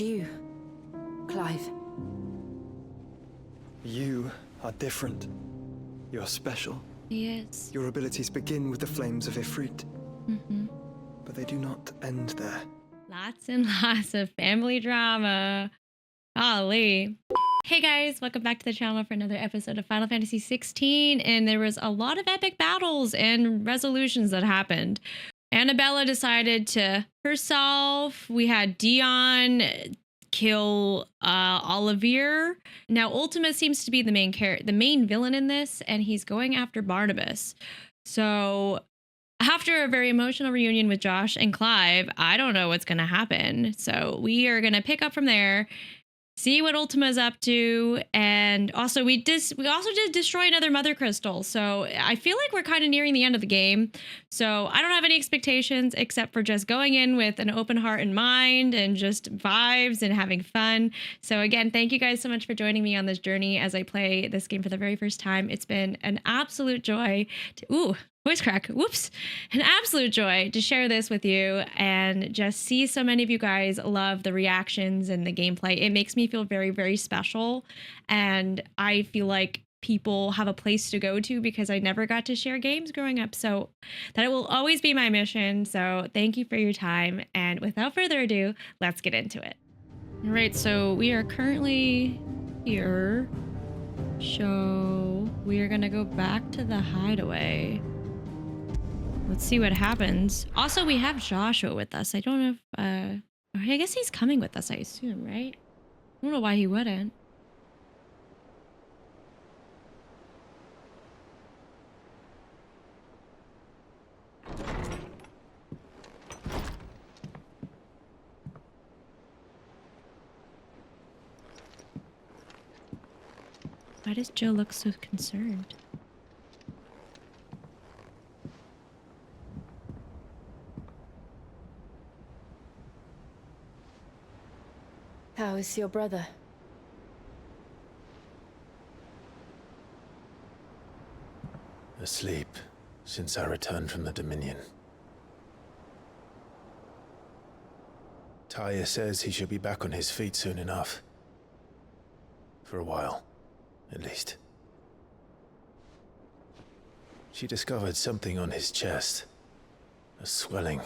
you, Clive? You are different. You're special. He is. Your abilities begin with the flames of Ifrit. But they do not end there. Lots and lots of family drama. Golly. Hey guys, welcome back to the channel for another episode of Final Fantasy XVI. And there was a lot of epic battles and resolutions that happened. Annabella decided to herself. We had Dion kill Olivier. Now Ultima seems to be the main villain in this, and he's going after Barnabas. So after a very emotional reunion with Josh and Clive, I don't know what's going to happen. So we are going to pick up from there, see what Ultima's up to, and also we also did destroy another Mother Crystal. So I feel like we're kind of nearing the end of the game. So I don't have any expectations except for just going in with an open heart and mind and just vibes and having fun. So again, thank you guys so much for joining me on this journey as I play this game for the very first time. It's been an absolute joy to, voice crack. Whoops. An absolute joy to share this with you and just see so many of you guys love the reactions and the gameplay. It makes me feel very, very special. And I feel like people have a place to go to because I never got to share games growing up. So that will always be my mission. So thank you for your time. And without further ado, let's get into it. All right. So we are currently here. So we are going to go back to the hideaway. Let's see what happens. Also, we have Joshua with us. I don't know if, I guess he's coming with us, I assume, right? I don't know why he wouldn't. Why does Jill look so concerned? How is your brother? Asleep since I returned from the Dominion. Taya says he should be back on his feet soon enough. For a while, at least. She discovered something on his chest. A swelling,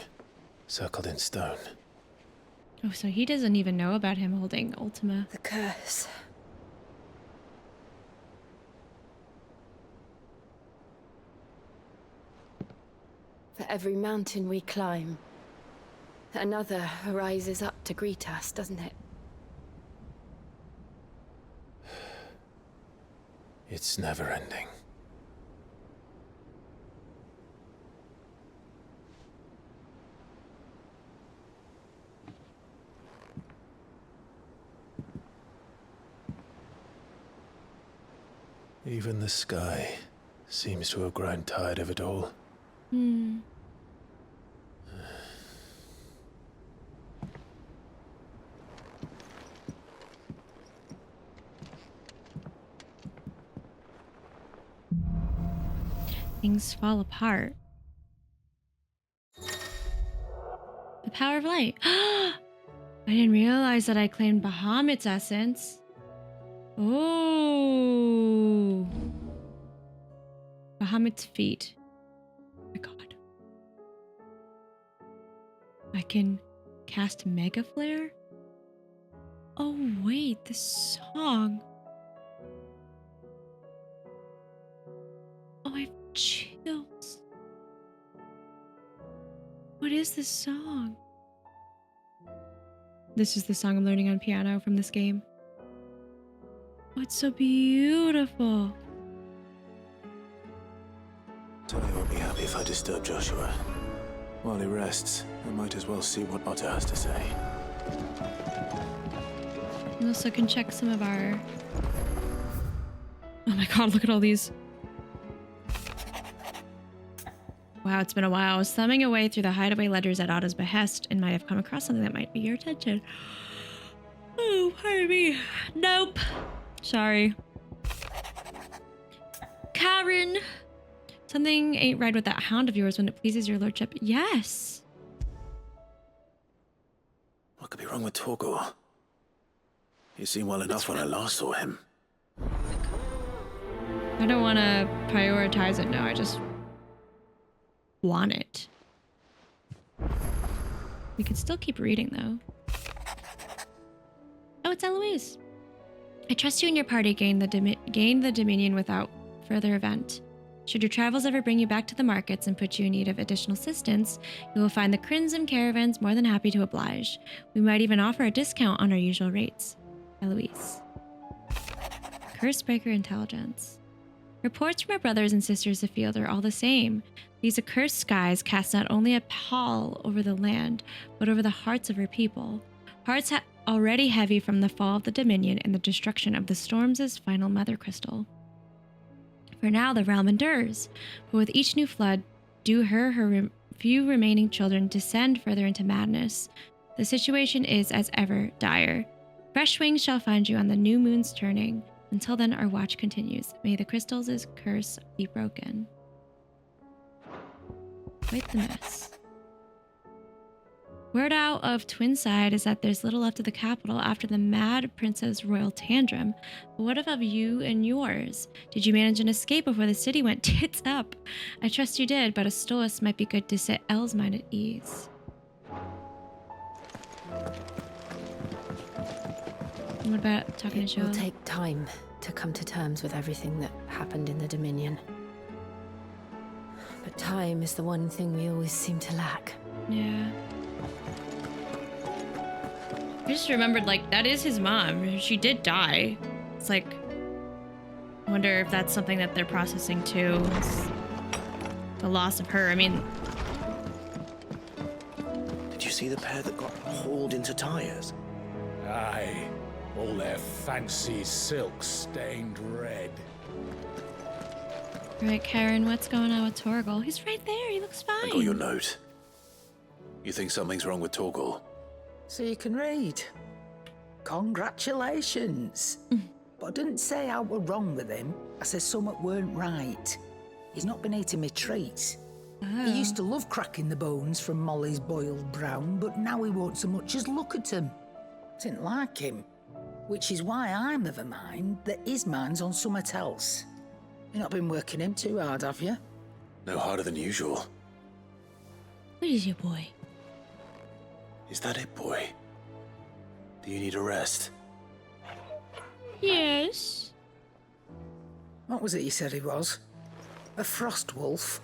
circled in stone. Oh, so he doesn't even know about him holding Ultima. The curse. For every mountain we climb, another rises up to greet us, doesn't it? It's never ending. Even the sky seems to have grown tired of it all. Things fall apart. The power of light. I didn't realize that I claimed Bahamut's essence. Oh. Bahamut's feet. Oh my god. I can cast Mega Flare? Oh wait, this song. Oh, I have chills. What is this song? This is the song I'm learning on piano from this game. Oh, it's so beautiful. Tony won't be happy if I disturb Joshua. While he rests, I might as well see what Otter has to say. We also can check some of our... Oh my god, look at all these. Wow, it's been a while. I was thumbing away through the hideaway letters at Otto's behest and might have come across something that might be your attention. Oh, pardon me. Nope. Sorry. Karen. Something ain't right with that hound of yours when it pleases your lordship. Yes. What could be wrong with Torgor? He seemed well enough when I last saw him. I don't want to prioritize it now. I just want it. We could still keep reading, though. Oh, it's Eloise. I trust you and your party gain the Dominion without further event. Should your travels ever bring you back to the markets and put you in need of additional assistance, you will find the Crimson Caravans more than happy to oblige. We might even offer a discount on our usual rates. Eloise. Cursebreaker intelligence. Reports from our brothers and sisters afield are all the same. These accursed skies cast not only a pall over the land, but over the hearts of her people. Hearts already heavy from the fall of the Dominion and the destruction of the Storms' final mother crystal. For now, the realm endures, but with each new flood, do her few remaining children descend further into madness. The situation is, as ever, dire. Fresh wings shall find you on the new moon's turning. Until then, our watch continues. May the crystals' curse be broken. Quite the mess. Word out of Twinside is that there's little left of the capital after the mad Princess Royal tantrum. But what of you and yours? Did you manage an escape before the city went tits up? I trust you did, but a Stolas might be good to set Elle's mind at ease. What about talking to Joel? It will take time to come to terms with everything that happened in the Dominion. But time is the one thing we always seem to lack. Yeah. I just remembered, like, that is his mom. She did die. It's like, I wonder if that's something that they're processing too. It's the loss of her. I mean, Did you see the pair that got hauled into tires? Aye, all their fancy silks stained red. right, Karen, what's going on with Torgal? He's right there. He looks fine. I got your note. You think something's wrong with Torgal? So you can read. Congratulations. But I didn't say I were wrong with him. I said something weren't right. He's not been eating me treats. Oh. He used to love cracking the bones from Molly's boiled brown, but now he won't so much as look at them. Didn't like him. Which is why I'm of a mind that his mind's on something else. You've not been working him too hard, have you? No harder than usual. What is your boy? Is that it, boy? Do you need a rest? Yes. What was it you said he was? A frost wolf?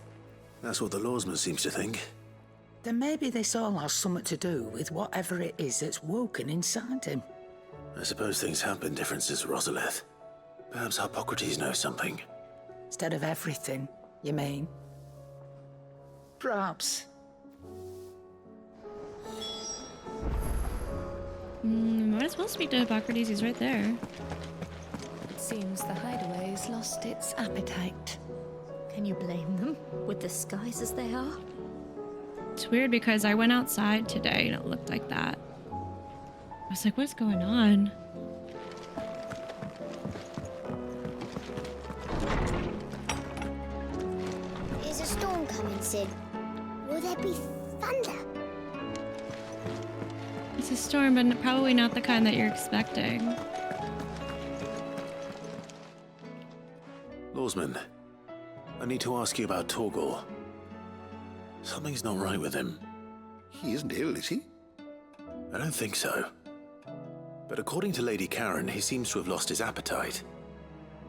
That's what the lawsman seems to think. Then maybe this all has something to do with whatever it is that's woken inside him. I suppose things have been different since Rosalith. Perhaps Hippocrates knows something. Instead of everything, you mean? Perhaps. Might as well speak to Hippocrates. He's right there. It seems the hideaway's lost its appetite. Can you blame them, with the skies as they are? It's weird because I went outside today and it looked like that. I was like, what's going on? Is a storm coming, Sid? Will there be thunder? It's a storm, but probably not the kind that you're expecting. Lawsman, I need to ask you about Torgal. Something's not right with him. He isn't ill, is he? I don't think so. But according to Lady Karen, he seems to have lost his appetite,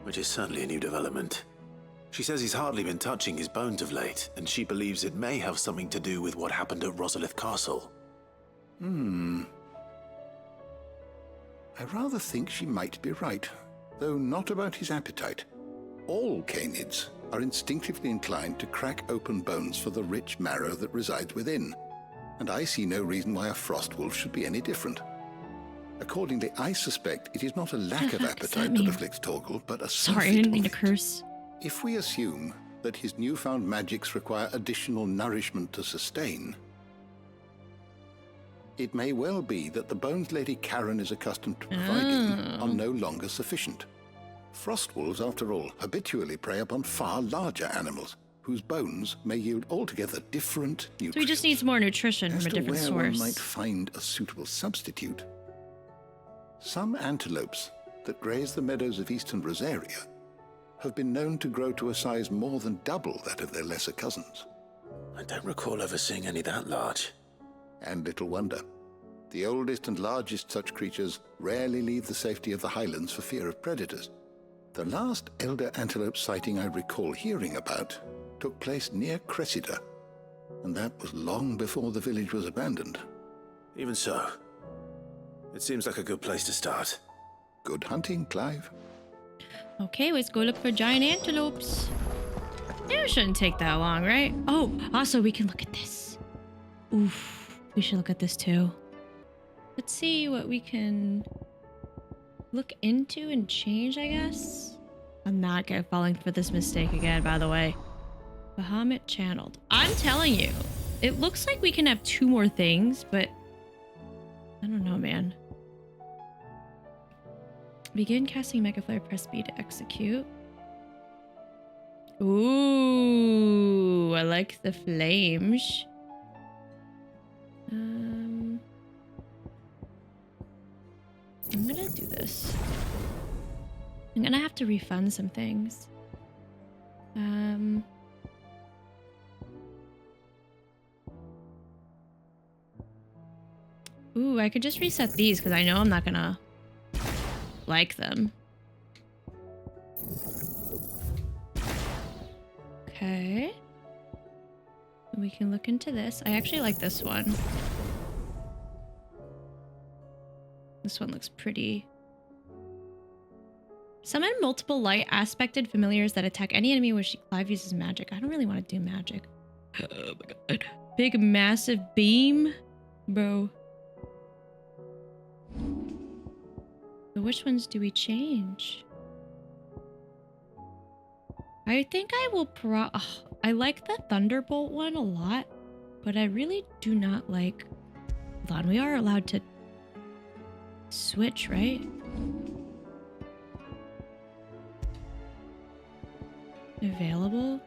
which is certainly a new development. She says he's hardly been touching his bones of late, and she believes it may have something to do with what happened at Rosalith Castle. I rather think she might be right, though not about his appetite. All canids are instinctively inclined to crack open bones for the rich marrow that resides within, and I see no reason why a frost wolf should be any different. Accordingly, I suspect it is not a lack of appetite that afflicts Torgal, but a Sorry, I didn't mean to curse. If we assume that his newfound magics require additional nourishment to sustain, it may well be that the bones Lady Karen is accustomed to providing are no longer sufficient. Frost wolves, after all, habitually prey upon far larger animals, whose bones may yield altogether different nutrients. So he just needs more nutrition As from a to different where source. one might find a suitable substitute, Some antelopes that graze the meadows of eastern Rosaria have been known to grow to a size more than double that of their lesser cousins. I don't recall ever seeing any that large. And little wonder. The oldest and largest such creatures rarely leave the safety of the highlands for fear of predators. The last elder antelope sighting I recall hearing about took place near Cressida, and that was long before the village was abandoned. Even so, it seems like a good place to start. Good hunting, Clive. Okay, let's go look for giant antelopes. It shouldn't take that long, right? Oh, also we can look at this. Oof, we should look at this too. Let's see what we can look into and change, I guess. I'm not falling for this mistake again, by the way. Bahamut channeled. I'm telling you, it looks like we can have 2 more things, but I don't know, man. Begin casting Mega Flare, press B to execute. Ooh, I like the flames. I'm gonna do this. I'm gonna have to refund some things. Ooh, I could just reset these because I know I'm not gonna like them. Okay. We can look into this. I actually like this one. This one looks pretty. Summon multiple light aspected familiars that attack any enemy which Clive uses magic. I don't really want to do magic. Oh my god. Big massive beam? Bro. But which ones do we change? I think I will I like the Thunderbolt one a lot, but I really do not like... Hold on, we are allowed to switch, right? Available?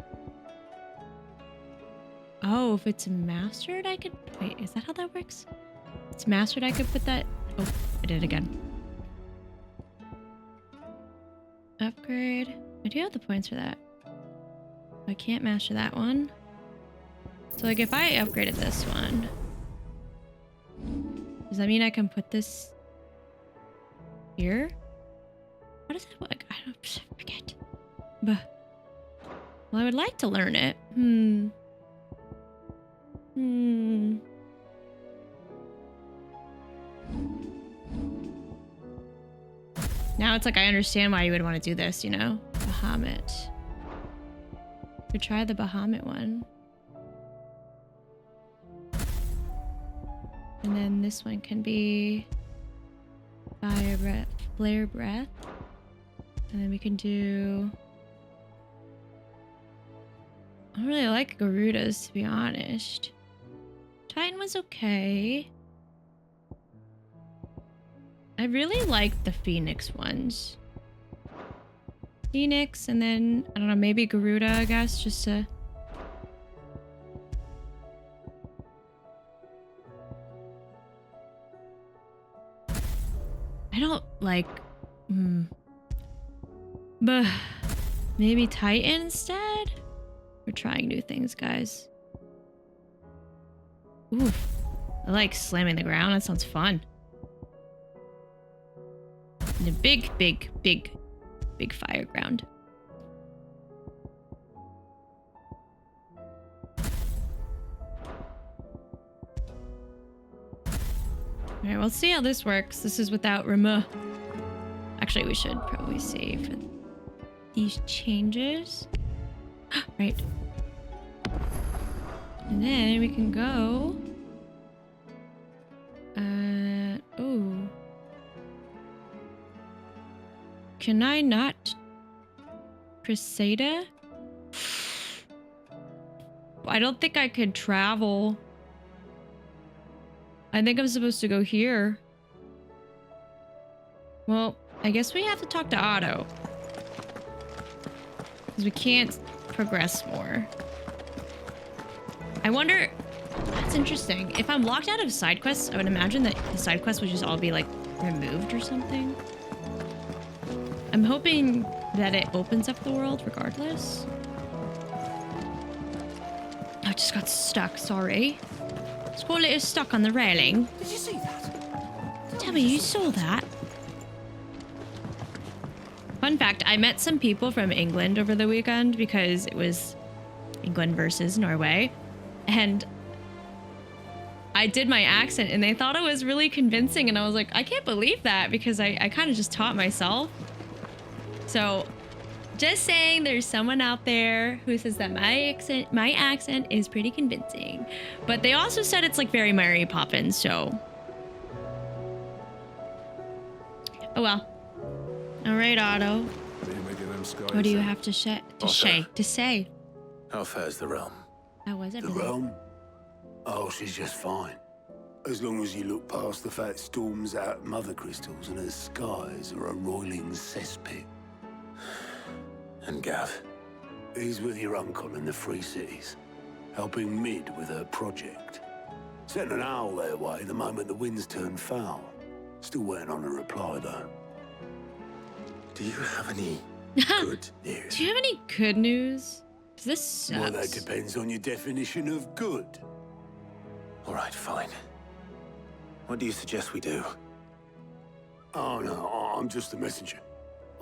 Oh, if it's mastered, I could... Wait, is that how that works? It's mastered, I could put that... Oh, I did it again. Upgrade. I do have the points for that. I can't master that one. So, like, if I upgraded this one... Does that mean I can put this... here? How does that work? I don't forget. But... Well, I would like to learn it. Now it's like I understand why you would want to do this, you know? Bahamut. Could try the Bahamut one. And then this one can be Fire Breath, Flare Breath. And then we can do... I don't really like Garuda's, to be honest. Titan was okay. I really like the Phoenix ones. Phoenix, and then, I don't know, maybe Garuda, I guess, just to... I don't like... But maybe Titan instead? We're trying new things, guys. Ooh, I like slamming the ground. That sounds fun. And a big fire ground. Alright, we'll see how this works. This is without remove. Actually, we should probably save these changes. Right. And then we can go. Oh. Can I not? Cressida? I don't think I could travel. I think I'm supposed to go here. Well, I guess we have to talk to Otto. Because we can't progress more. I wonder... That's interesting. If I'm locked out of side quests, I would imagine that the side quests would just all be like removed or something. I'm hoping that it opens up the world regardless. I just got stuck, sorry. Just got a little stuck on the railing. Did you see that? Tell me you saw that. Fun fact, I met some people from England over the weekend because it was England versus Norway. And I did my accent and they thought it was really convincing. And I was like, I can't believe that because I kind of just taught myself. So just saying there's someone out there who says that my accent is pretty convincing. But they also said it's like very Mary Poppins, so. Oh well. All right, Otto. What do you have to say? How fares the realm? How was it? The realm? Oh, she's just fine. As long as you look past the fat storms out mother crystals and her skies are a roiling cesspit. And Gav? He's with your uncle in the Free Cities, helping Mid with her project. Sent an owl their way the moment the winds turned foul. Still waiting on a reply, though. Do you have any good news? Do you have any good news? 'Cause this sucks. Well, that depends on your definition of good. All right, fine. What do you suggest we do? Oh, no, I'm just a messenger.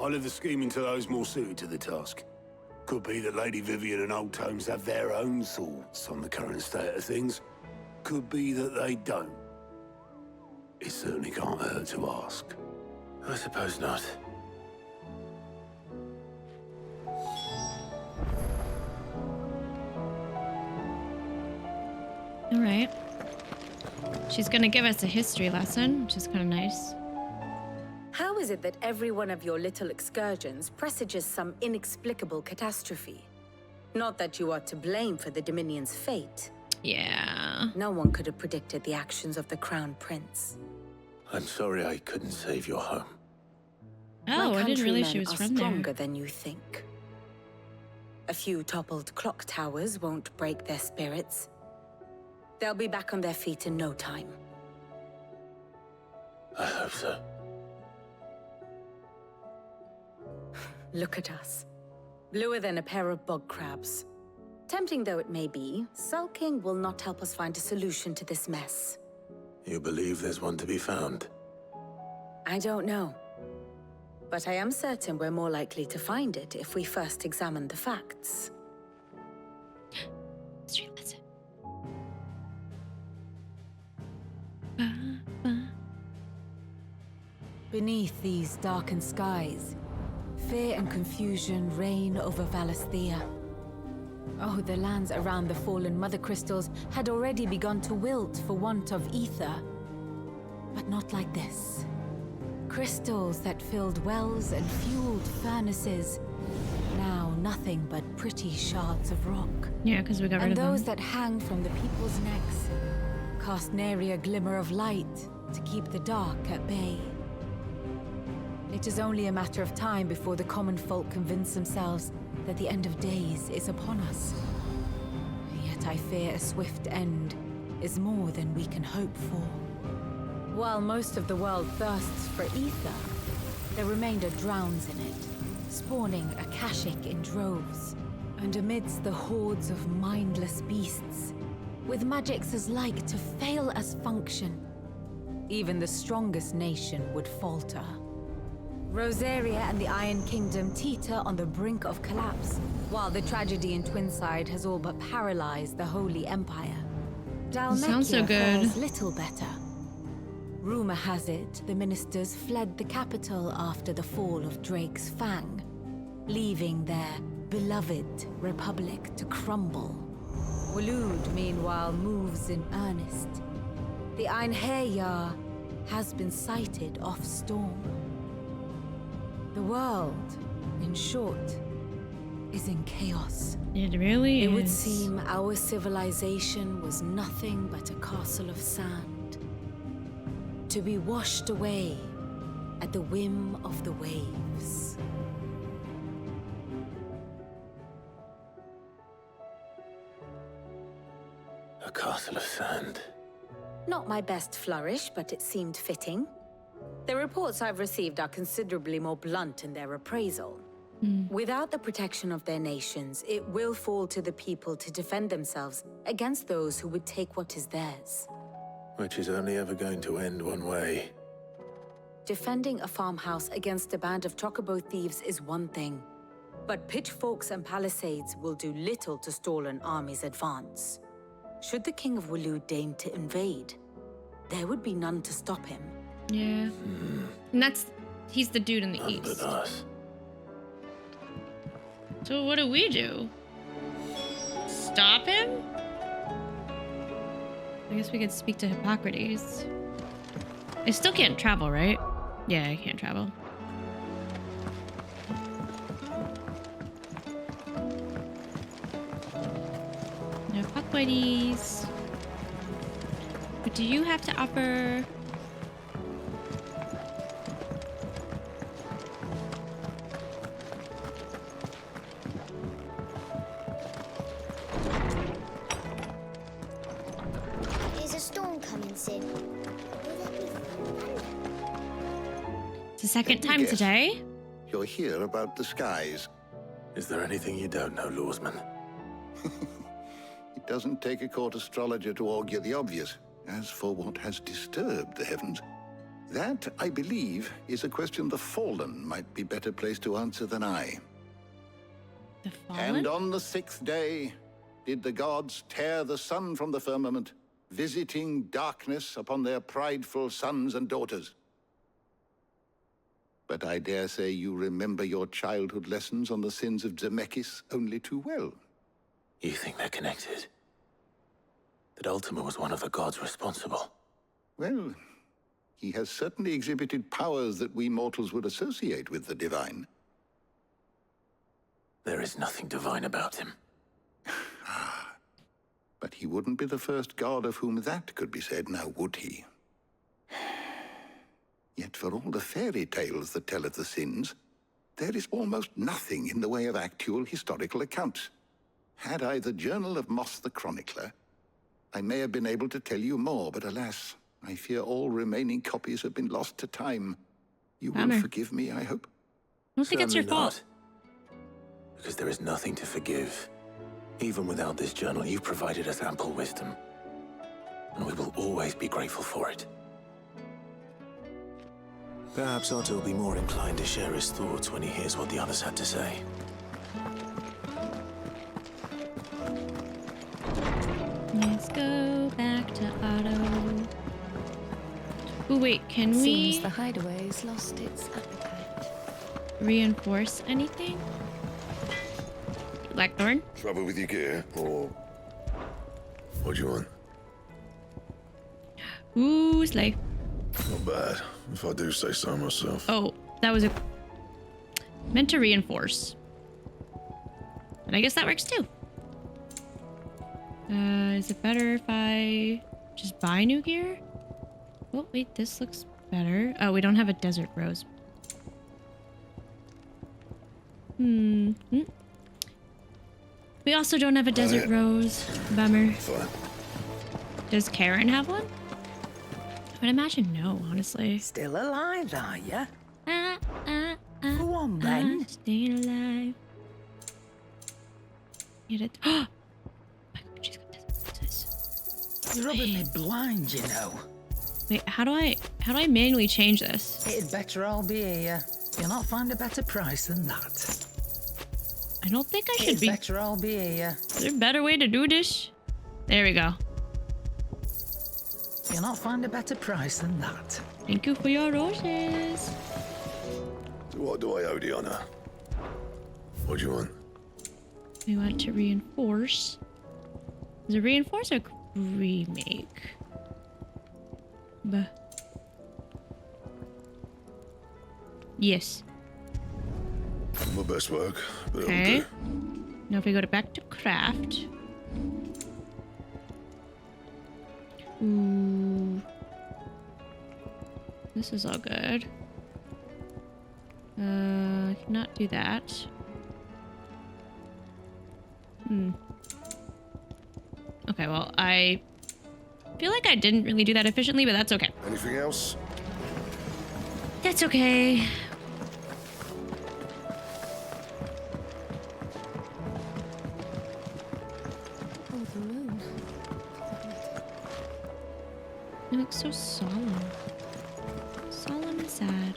I leave the scheming to those more suited to the task. Could be that Lady Vivian and Old Tomes have their own thoughts on the current state of things. Could be that they don't. It certainly can't hurt to ask. I suppose not. All right. She's gonna give us a history lesson, which is kind of nice. How is it that every one of your little excursions presages some inexplicable catastrophe? Not that you are to blame for the Dominion's fate. Yeah. No one could have predicted the actions of the Crown Prince. I'm sorry I couldn't save your home. Oh, I didn't realize she was are from there. stronger than you think. A few toppled clock towers won't break their spirits. They'll be back on their feet in no time. I hope so. Look at us. Bluer than a pair of bog crabs. Tempting though it may be, sulking will not help us find a solution to this mess. You believe there's one to be found? I don't know. But I am certain we're more likely to find it if we first examine the facts. History lesson. Beneath these darkened skies, fear and confusion reign over Valisthea. Oh, the lands around the fallen mother crystals had already begun to wilt for want of ether. But not like this. Crystals that filled wells and fueled furnaces. Now nothing but pretty shards of rock. Yeah, because we got rid of them. And those that hang from the people's necks cast nary a glimmer of light to keep the dark at bay. It is only a matter of time before the common folk convince themselves that the end of days is upon us. Yet I fear a swift end is more than we can hope for. While most of the world thirsts for ether, the remainder drowns in it, spawning Akashic in droves. And amidst the hordes of mindless beasts, with magics as like to fail as function, even the strongest nation would falter. Rosaria and the Iron Kingdom teeter on the brink of collapse, while the tragedy in Twinside has all but paralyzed the Holy Empire. Sounds so Dalmekia good. fares little better. Rumor has it the ministers fled the capital after the fall of Drake's Fang, leaving their beloved republic to crumble. Waloed, meanwhile, moves in earnest. The Einherjar has been sighted off Storm. The world, in short, is in chaos. It really is. It would seem our civilization was nothing but a castle of sand, to be washed away at the whim of the waves. A castle of sand. Not my best flourish, but it seemed fitting. The reports I've received are considerably more blunt in their appraisal. Without the protection of their nations, it will fall to the people to defend themselves against those who would take what is theirs. Which is only ever going to end one way. Defending a farmhouse against a band of chocobo thieves is one thing, but pitchforks and palisades will do little to stall an army's advance. Should the King of Waloed deign to invade, there would be none to stop him. Yeah. And he's the dude in the None but east. us. So what do we do? Stop him? I guess we could speak to Hippocrates. I still can't travel, right? Yeah, I can't travel. No Hippocrates. What do you have to offer? Is a storm coming, Sid? Will there be thunder? It's the second Let me time guess. today. You're here about the skies. Is there anything you don't know, Lawsman? It doesn't take a court astrologer to augur the obvious. As for what has disturbed the heavens, that, I believe, is a question the Fallen might be better placed to answer than I. The Fallen? And on the 6th day did the gods tear the sun from the firmament, visiting darkness upon their prideful sons and daughters. But I dare say you remember your childhood lessons on the sins of Zemeckis only too well. You think they're connected? That Ultima was one of the gods responsible? Well, he has certainly exhibited powers that we mortals would associate with the divine. There is nothing divine about him. But he wouldn't be the first god of whom that could be said, now would he? Yet for all the fairy tales that tell of the sins, there is almost nothing in the way of actual historical accounts. Had I the Journal of Moss the Chronicler, I may have been able to tell you more, but alas, I fear all remaining copies have been lost to time. You will Bummer. forgive me, I hope. I don't think it's your Certainly fault. not. Because there is nothing to forgive. Even without this journal, you've provided us ample wisdom. And we will always be grateful for it. Perhaps Otto will be more inclined to share his thoughts when he hears what the others had to say. Let's go back to Otto. Oh wait, can we Seems the hideaway's lost its appetite. reinforce anything? Blackthorn? Trouble with your gear, or what do you want? Ooh, slay. Not bad, if I do say so myself. Oh, that was meant to reinforce. And I guess that works too. Is it better if I just buy new gear? Oh, wait, this looks better. Oh, we don't have a desert rose. We also don't have a desert rose. Bummer. Fine. Does Karen have one? I would imagine no, honestly. Still alive, are ya? Go on, then. Staying alive. Get it. Oh my god, she's got this. You're rubbing me blind, you know. Wait, how do I manually change this? It'd better all be here. You'll not find a better price than that. I don't think I should It'd be. better all be here. Is there a better way to do this? There we go. You'll not find a better price than that. Thank you for your roses. So what do I owe the honor? What do you want? We want to reinforce. Is it reinforce or remake? Buh. Yes. My best work, but it'll Okay. do. Now if we go back to craft. Ooh. This is all good. I cannot do that. Okay, well, I feel like I didn't really do that efficiently, but that's okay. Anything else? It's okay. Oh, the moon. It looks so solemn. Solemn and sad.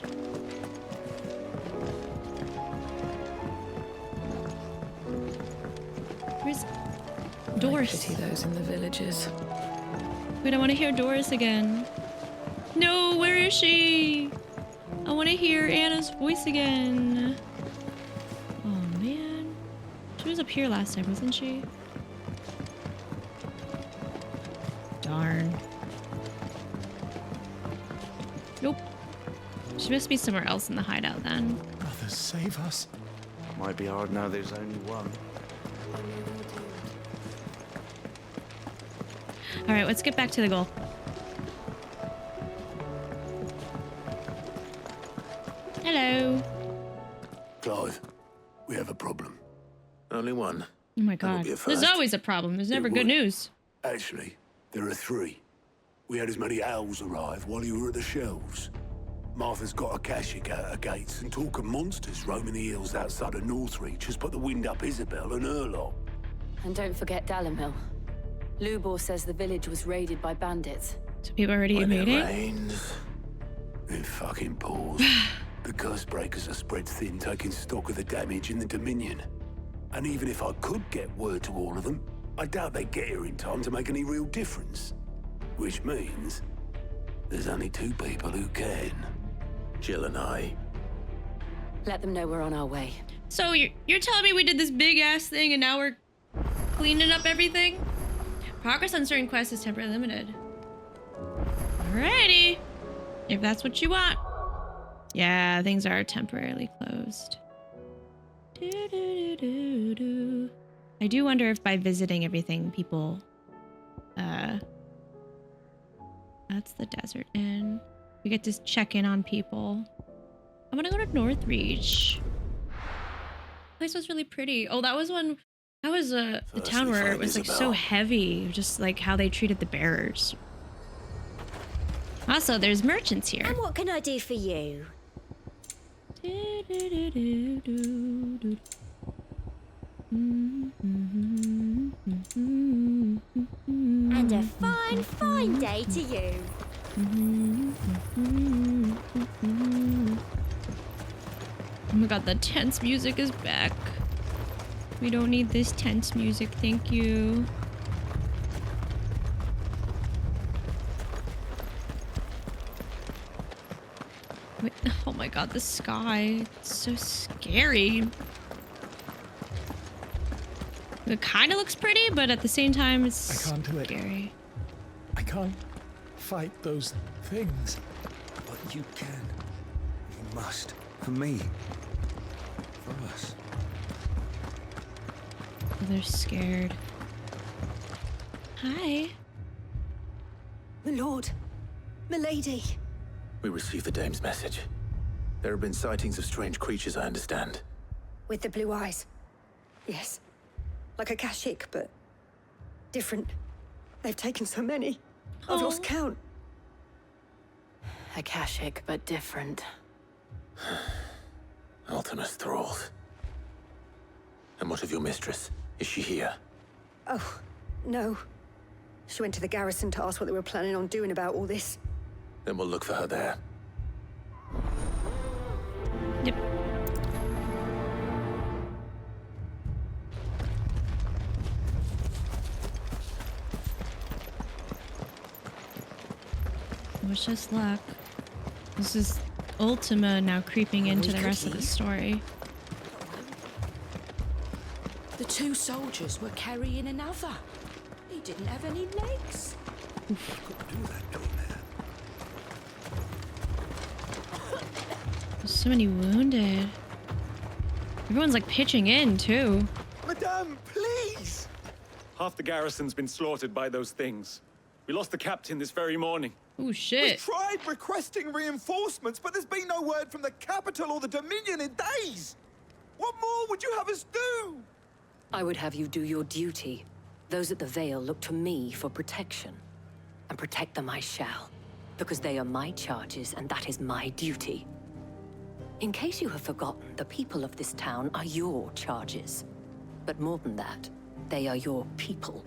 Where's Doris? I pity those in the villages. Wait, I want to hear Doris again. No, where is she? I want to hear Anna's voice again. Oh, man. She was up here last time, wasn't she? Darn. Nope. She must be somewhere else in the hideout then. Brothers, save us. Might be hard now there's only one. All right, let's get back to the goal. Hello. Clive, we have a problem. Only one. Oh my god. There's always a problem. There's never good news. Actually, there are three. We had as many owls arrive while you were at the shelves. Martha's got a Kashik out her gates, and talk of monsters roaming the hills outside of Northreach has put the wind up Isabel and her lot. And don't forget Dalimil. Lubor says the village was raided by bandits. So people already When invading? It fucking pours. The curse breakers are spread thin, taking stock of the damage in the Dominion. And even if I could get word to all of them, I doubt they'd get here in time to make any real difference. Which means there's only two people who can. Jill and I. Let them know we're on our way. So you're telling me we did this big ass thing and now we're cleaning up everything? Progress on certain quests is temporarily limited. Alrighty. If that's what you want. Yeah, things are temporarily closed. I do wonder if by visiting everything, people... That's the desert inn. We get to check in on people. I'm gonna go to Northreach. This place was really pretty. Oh, that was one... That was the town where it was like so heavy. Just like how they treated the bearers. Also, there's merchants here. And what can I do for you? And a fine, fine day to you. Oh my god, the tense music is back. We don't need this tense music, thank you. Wait, oh my god, the sky. It's so scary. It kind of looks pretty, but at the same time, it's I can't do it. Scary. I can't fight those things. But you can. You must. For me. For us. They're scared. Hi. My lord. Milady. We received the dame's message. There have been sightings of strange creatures, I understand. With the blue eyes. Yes. Like a Kashik, but different. They've taken so many. I've lost count. A Kashik, but different. Ultimus thralls. And what of your mistress? Is she here? Oh, no. She went to the garrison to ask what they were planning on doing about all this. Then we'll look for her there. Yep. Wish us luck. This is Ultima now creeping into the rest of the story. The two soldiers were carrying another. He didn't have any legs. There's so many wounded. Everyone's like pitching in too. Madame, please! Half the garrison's been slaughtered by those things. We lost the captain this very morning. Oh shit. We tried requesting reinforcements, but there's been no word from the capital or the Dominion in days. What more would you have us do? I would have you do your duty. Those at the Vale look to me for protection. And protect them I shall. Because they are my charges, and that is my duty. In case you have forgotten, the people of this town are your charges. But more than that, they are your people.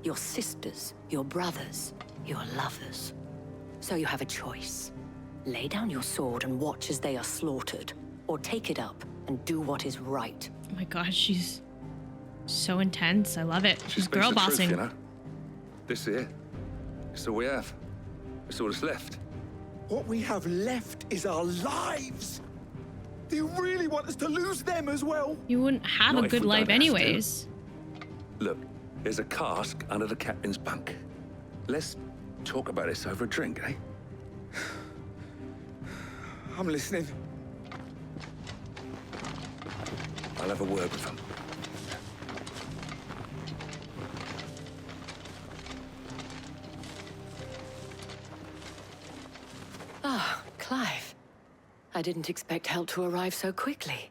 Your sisters, your brothers, your lovers. So you have a choice. Lay down your sword and watch as they are slaughtered, or take it up and do what is right. Oh my gosh, she's so intense. I love it. She's Speaks girl the truth, bossing. you know? This here, it's all we have. It's all that's left. What we have left is our lives. Do you really want us to lose them as well? You wouldn't have Not a if good we life don't have to. anyways. Look, there's a cask under the captain's bunk. Let's talk about this over a drink, eh? I'm listening. I'll have a word with him. Ah, Clive. I didn't expect help to arrive so quickly.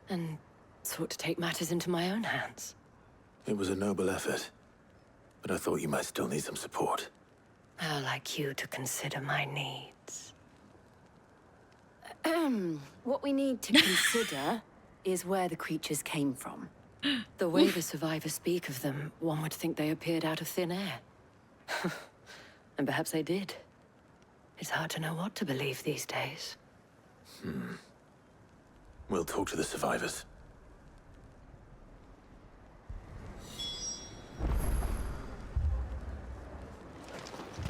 And sought to take matters into my own hands. It was a noble effort, but I thought you might still need some support. How like you to consider my needs. What we need to consider Is where the creatures came from. The way the survivors speak of them, one would think they appeared out of thin air. And perhaps they did. It's hard to know what to believe these days. We'll talk to the survivors.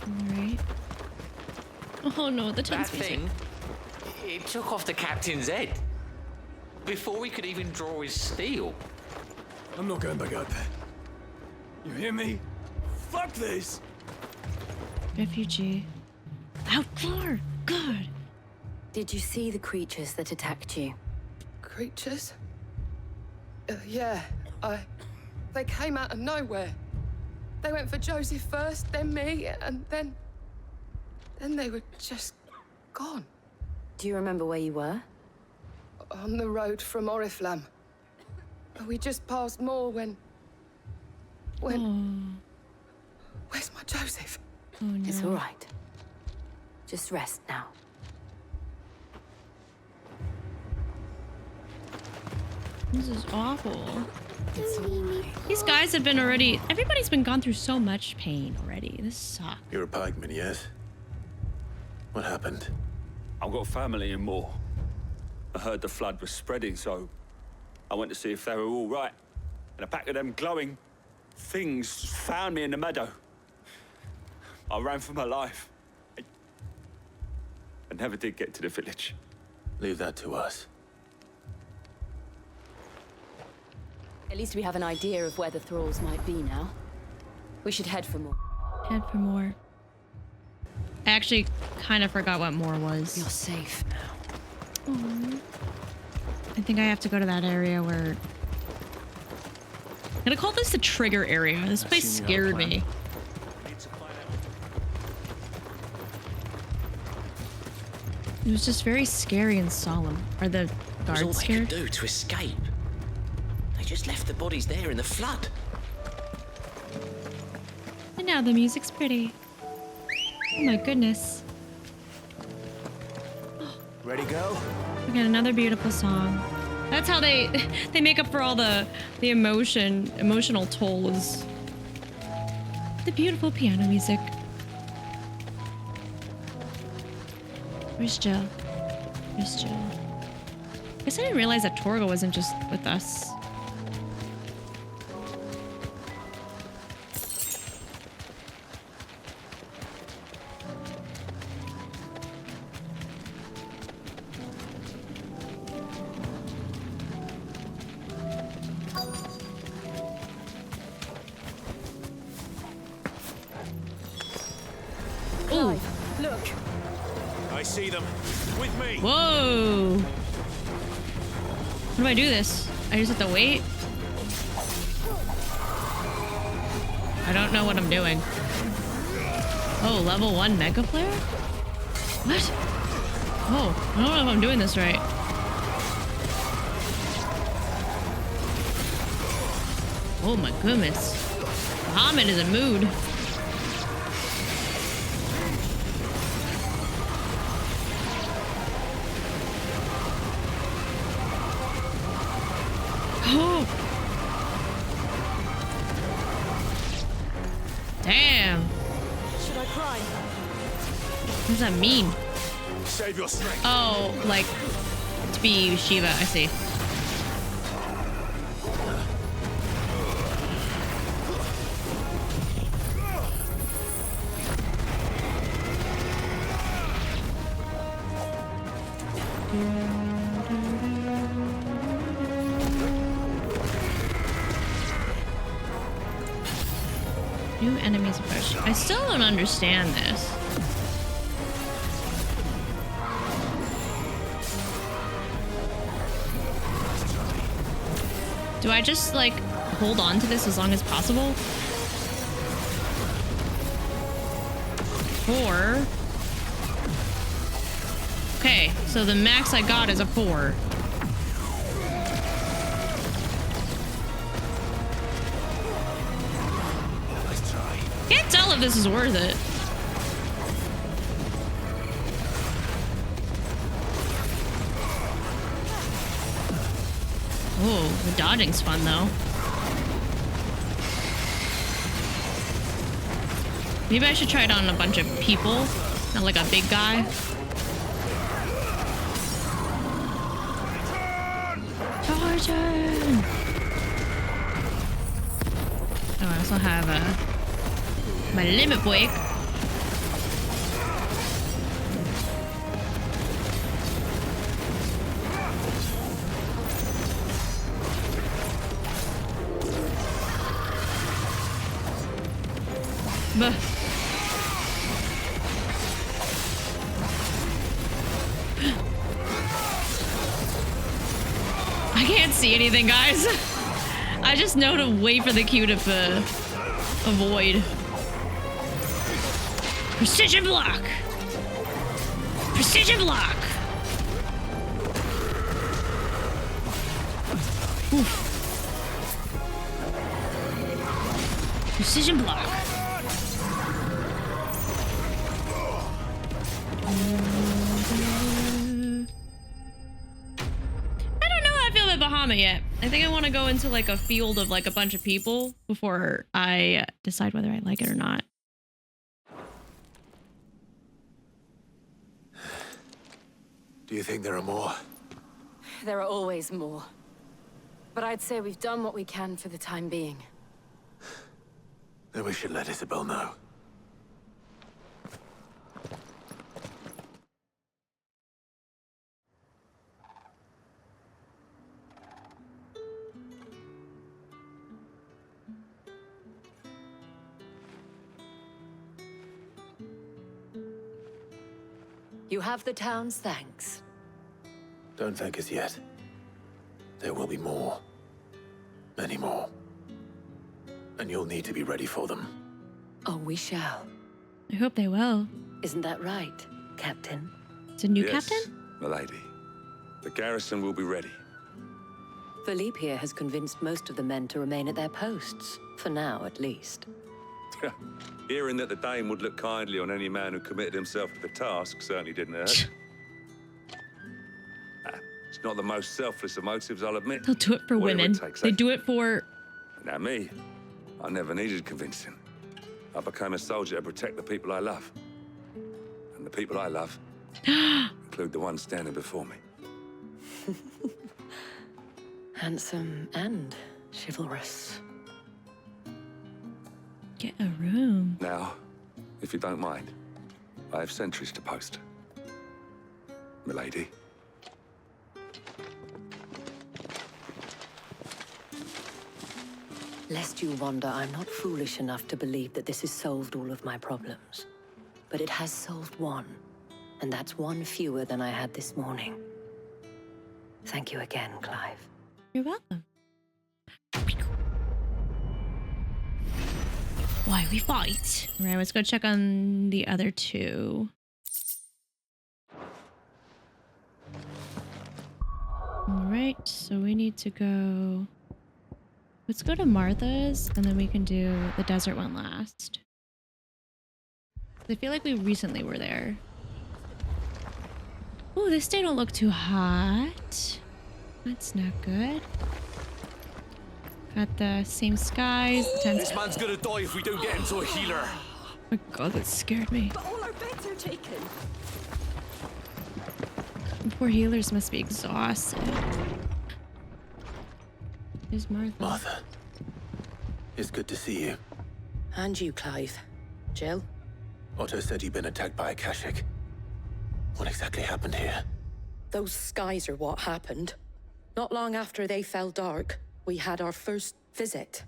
Alright. Oh no, the tense That music. thing, it took off the captain's head. Before we could even draw his steel. I'm not going back out there. You hear me? Fuck this! Refugee. Outlaw! God! Did you see the creatures that attacked you? creatures? Yeah, they came out of nowhere. They went for Joseph first, then me, and then they were just gone. Do you remember where you were? On the road from Oriflamme. We just passed Moor when... Where's my Joseph? Oh, no. It's all right. Just rest now. This is awful. These guys have been already... Everybody's been gone through so much pain already. This sucks. You're a pikeman, yes? What happened? I've got family in Moor. I heard the flood was spreading, so I went to see if they were all right. And a pack of them glowing things found me in the meadow. I ran for my life. I never did get to the village. Leave that to us. At least we have an idea of where the thralls might be now. We should head for more. Head for more. I actually kind of forgot what more was. You're safe now. Aww. I think I have to go to that area where... I'm gonna call this the trigger area. This place scared me. It was just very scary and solemn. Are the guards It was all scared? they could do to escape. They just left the bodies there in the flood. And now the music's pretty. Oh my goodness. Ready, go? We got another beautiful song. That's how they make up for all the emotional tolls. The beautiful piano music. Where's Jill? Where's Jill? I guess I didn't realize that Torgo wasn't just with us. Look. I see them. With me. Whoa! How do I do this? I just have to wait? I don't know what I'm doing. Oh, level 1 Mega Flare? What? Oh, I don't know if I'm doing this right. Oh my goodness. Muhammad is in a mood. Oh. Damn. Should I cry? What does that mean? Save your strength. Oh, like to be Shiva, I see. New enemies approach. I still don't understand this. Do I just like hold on to this as long as possible? Or... Okay, so the max I got is a 4. Can't tell if this is worth it. Oh, the dodging's fun though. Maybe I should try it on a bunch of people, not like a big guy. Charging! Oh, I also have my limit break. Buh. I can't see anything, guys. I just know to wait for the cue to avoid. Precision block! Precision block! Oof. Precision block. I don't know how I feel about Bahamut yet. I think I want to go into like a field of like a bunch of people before I decide whether I like it or not. Do you think there are more? There are always more. But I'd say we've done what we can for the time being. Then we should let Isabel know. You have the town's thanks. Don't thank us yet. There will be more. Many more. And you'll need to be ready for them. Oh, we shall. I hope they will. Isn't that right, Captain? It's a new Yes, captain? milady. The garrison will be ready. Philippe here has convinced most of the men to remain at their posts. For now, at least. Hearing that the Dane would look kindly on any man who committed himself to the task certainly didn't hurt. It's not the most selfless of motives, I'll admit. They'll do it for Whatever women. it takes, They eh? do it for... Now me, I never needed convincing. I became a soldier to protect the people I love. And the people I love include the one standing before me. Handsome and chivalrous. Get a room. Now, if you don't mind, I have sentries to post. Milady. Lest you wonder, I'm not foolish enough to believe that this has solved all of my problems. But it has solved one, and that's one fewer than I had this morning. Thank you again, Clive. You're welcome. Why we fight. All right, let's go check on the other two. All right, so we need to go... Let's go to Martha's, and then we can do the desert one last. I feel like we recently were there. Oh, this day don't look too hot. That's not good. Got the same skies. This man's gonna die if we don't get him to a healer. Oh my god, that scared me. But all our beds are taken. The poor healers must be exhausted. There's Martha. Martha. It's good to see you. And you, Clive. Jill? Otto said you'd been attacked by a Akashic. What exactly happened here? Those skies are what happened. Not long after they fell dark, we had our first visit.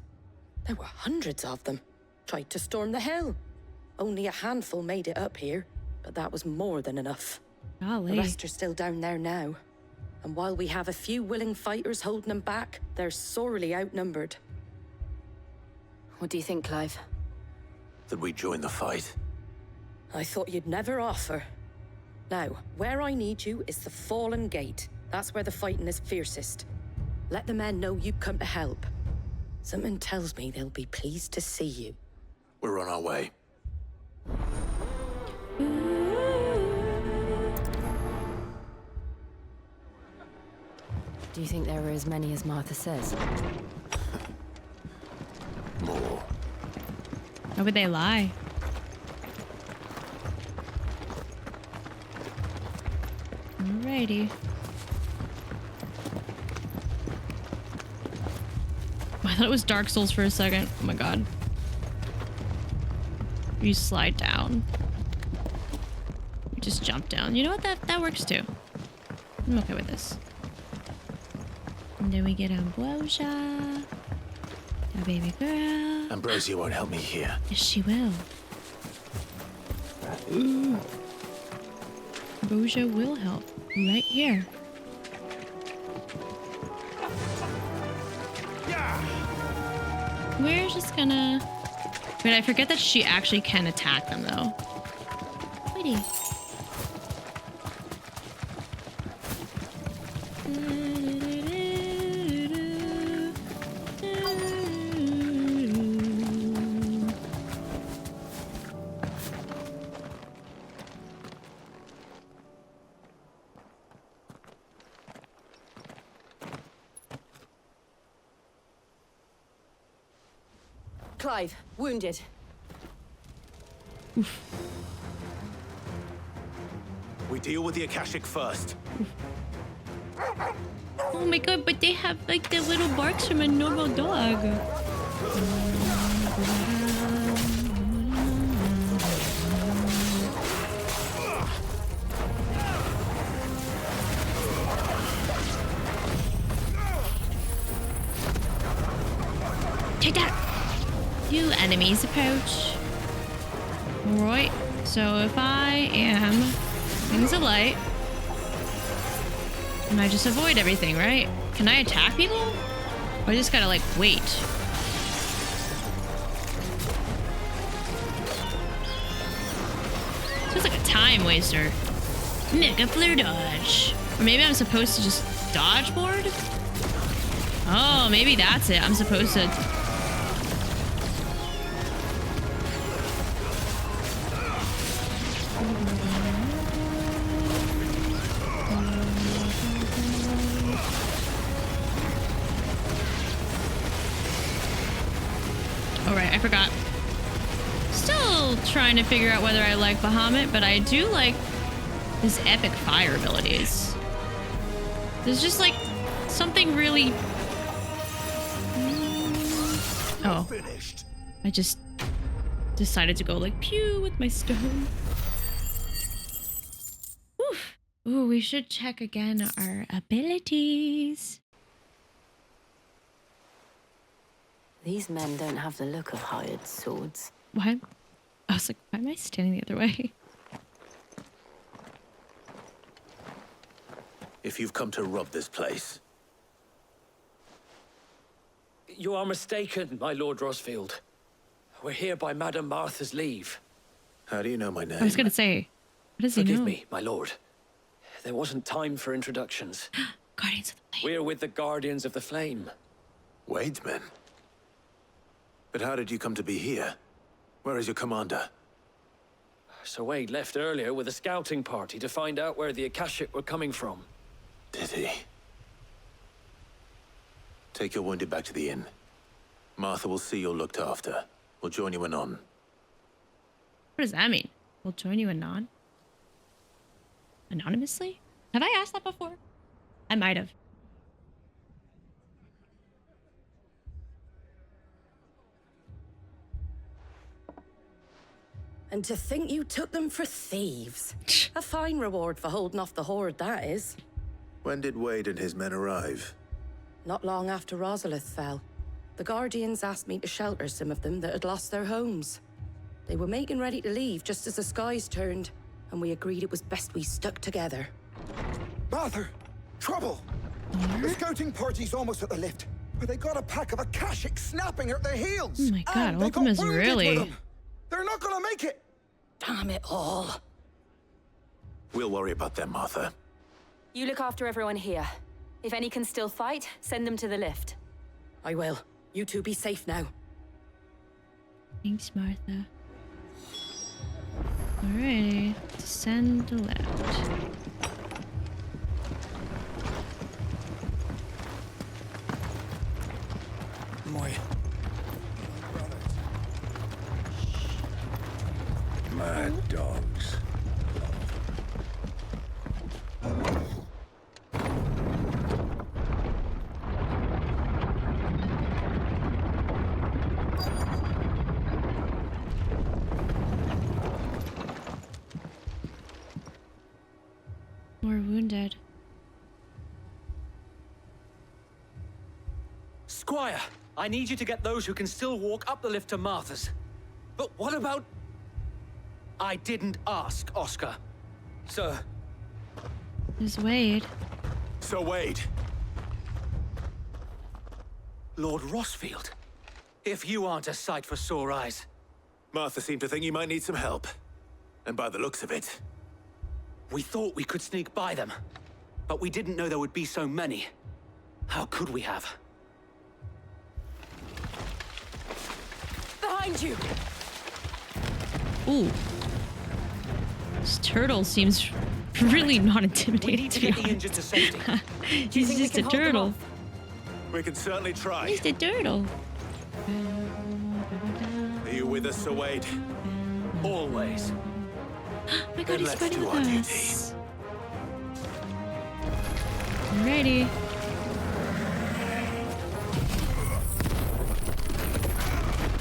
There were hundreds of them. Tried to storm the hill. Only a handful made it up here, but that was more than enough. Golly. The rest are still down there now. And while we have a few willing fighters holding them back, they're sorely outnumbered. What do you think, Clive? That we join the fight? I thought you'd never offer. Now, where I need you is the Fallen Gate. That's where the fighting is fiercest. Let the men know you come to help. Something tells me they'll be pleased to see you. We're on our way. Do you think there were as many as Martha says? More. Why would they lie? Alrighty. I thought it was Dark Souls for a second. Oh my god. You slide down. You just jump down. You know what? That works too. I'm okay with this. And then we get Ambrosia. Our baby girl. Ambrosia won't help me here. Yes, she will. Ooh. Ambrosia will help. Right here. We're just gonna... Wait, I forget that she actually can attack them, though. Waiting. Clive, wounded. We deal with the Akashic first. Oh my god, but they have like the little barks from a normal dog. Take that! You enemies approach. Alright, so if I am Wings of Light, and I just avoid everything, right? Can I attack people? Or I just gotta like wait? Feels like a time waster. Mega Flare Dodge. Or maybe I'm supposed to just dodge board? Oh, maybe that's it. I'm supposed to... Alright, I forgot. Still trying to figure out whether I like Bahamut, but I do like his epic fire abilities. There's just like something really... Oh. I just decided to go like pew with my stone. Oof. Ooh, we should check again our abilities. These men don't have the look of hired swords. Why? I was like, why am I standing the other way? If you've come to rob this place... You are mistaken, my Lord Rosfield. We're here by Madame Martha's leave. How do you know my name? I was gonna say, what does he know? Forgive me, my lord. There wasn't time for introductions. Guardians of the Flame. We're with the Guardians of the Flame. Wade's men? But how did you come to be here? Where is your commander? Sir Wade left earlier with a scouting party to find out where the Akashic were coming from. Did he? Take your wounded back to the inn. Martha will see you're looked after. We'll join you anon. What does that mean? We'll join you anon? Anonymously? Have I asked that before? I might have. And to think you took them for thieves. A fine reward for holding off the horde, that is. When did Wade and his men arrive? Not long after Rosalith fell. The Guardians asked me to shelter some of them that had lost their homes. They were making ready to leave just as the skies turned, and we agreed it was best we stuck together. Martha! Trouble! The scouting party's almost at the lift, but they got a pack of Akashic snapping at their heels. Oh my god, and they got Ultima's wounded really... with them. They're not gonna make it! Damn it all. We'll worry about them, Martha. You look after everyone here. If any can still fight, send them to the lift. I will. You two be safe now. Thanks, Martha. Alrighty, descend to left. Mad dogs. More wounded. Squire, I need you to get those who can still walk up the lift to Martha's. But what about... I didn't ask, Oscar. Sir. There's Wade. So Wade. Lord Rossfield. If you aren't a sight for sore eyes. Martha seemed to think you might need some help. And by the looks of it... We thought we could sneak by them. But we didn't know there would be so many. How could we have? Behind you! Ooh. This turtle seems really not intimidating, to be honest. He's just a turtle. We can certainly try. He's a turtle. Are you with us, Sir Wade? Always. Oh my god, he's Let's fighting do with our duty. us. I'm ready.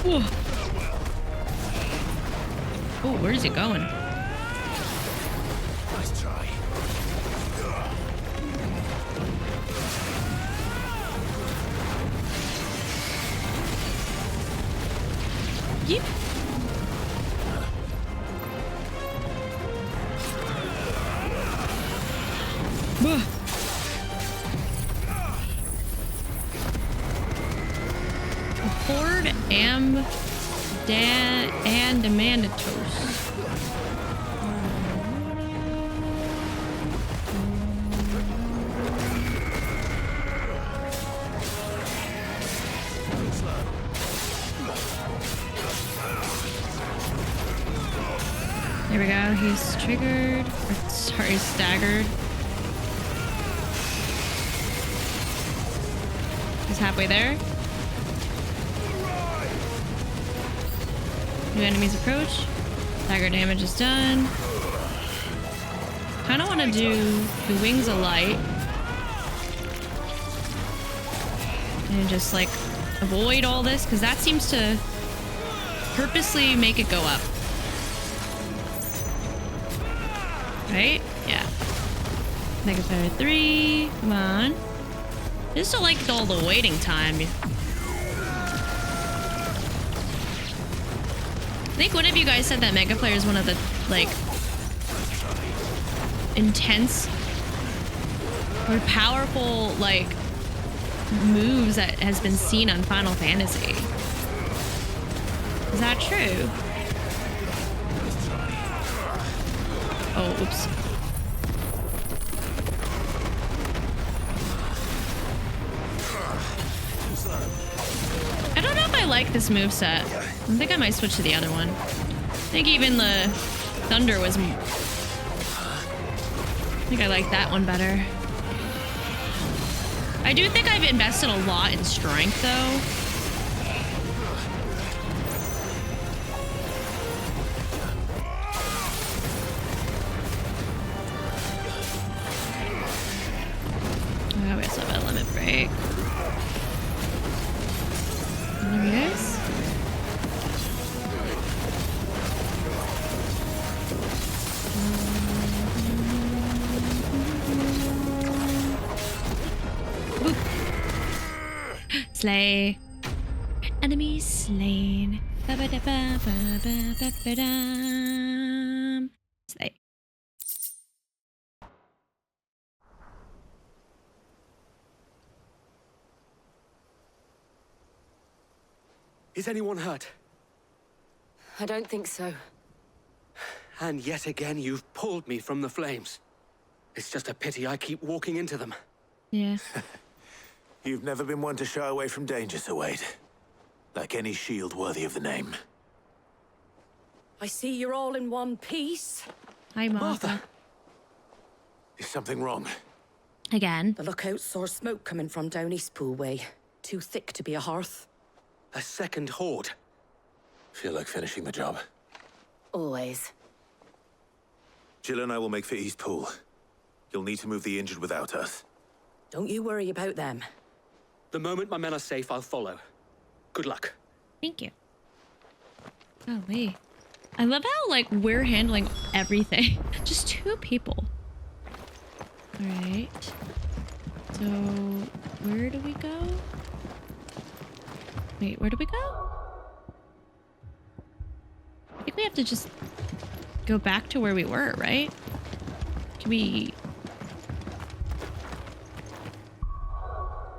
Whoa. Oh, where's it going? Nice try. Yep. Horde and Mandatos. There we go. He's triggered. Or, sorry, staggered. He's halfway there. New enemies approach. Dagger damage is done. Kind of want to do the Wings of Light. And just like avoid all this, because that seems to purposely make it go up. Right? Yeah. Mega Fire 3. Come on. Just don't like all the waiting time. I think one of you guys said that Mega Flare is one of the, like, intense or powerful, like, moves that has been seen on Final Fantasy. Is that true? Oh, oops. I don't know if I like this moveset. I think I might switch to the other one. I think even the Thunder was... I think I like that one better. I do think I've invested a lot in Strength, though. gonna break. And there he is. Boop. Slay. Enemy slain. Ba-ba-da-ba-ba-ba-ba-ba-dum. Slay. Is anyone hurt? I don't think so. And yet again, you've pulled me from the flames. It's just a pity I keep walking into them. Yeah. You've never been one to shy away from danger, Sir Wade. Like any shield worthy of the name. I see you're all in one piece. Hi, Martha. Is something wrong? Again. The lookout saw smoke coming from down Eastpool way. Too thick to be a hearth. A second horde. Feel like finishing the job. Always. Jill and I will make for Eastpool. You'll need to move the injured without us. Don't you worry about them. The moment my men are safe, I'll follow. Good luck. Thank you. Golly. I love how, like, we're handling everything. Just 2 people. Alright. So, where do we go? Wait, where do we go? I think we have to just go back to where we were, right? Can we...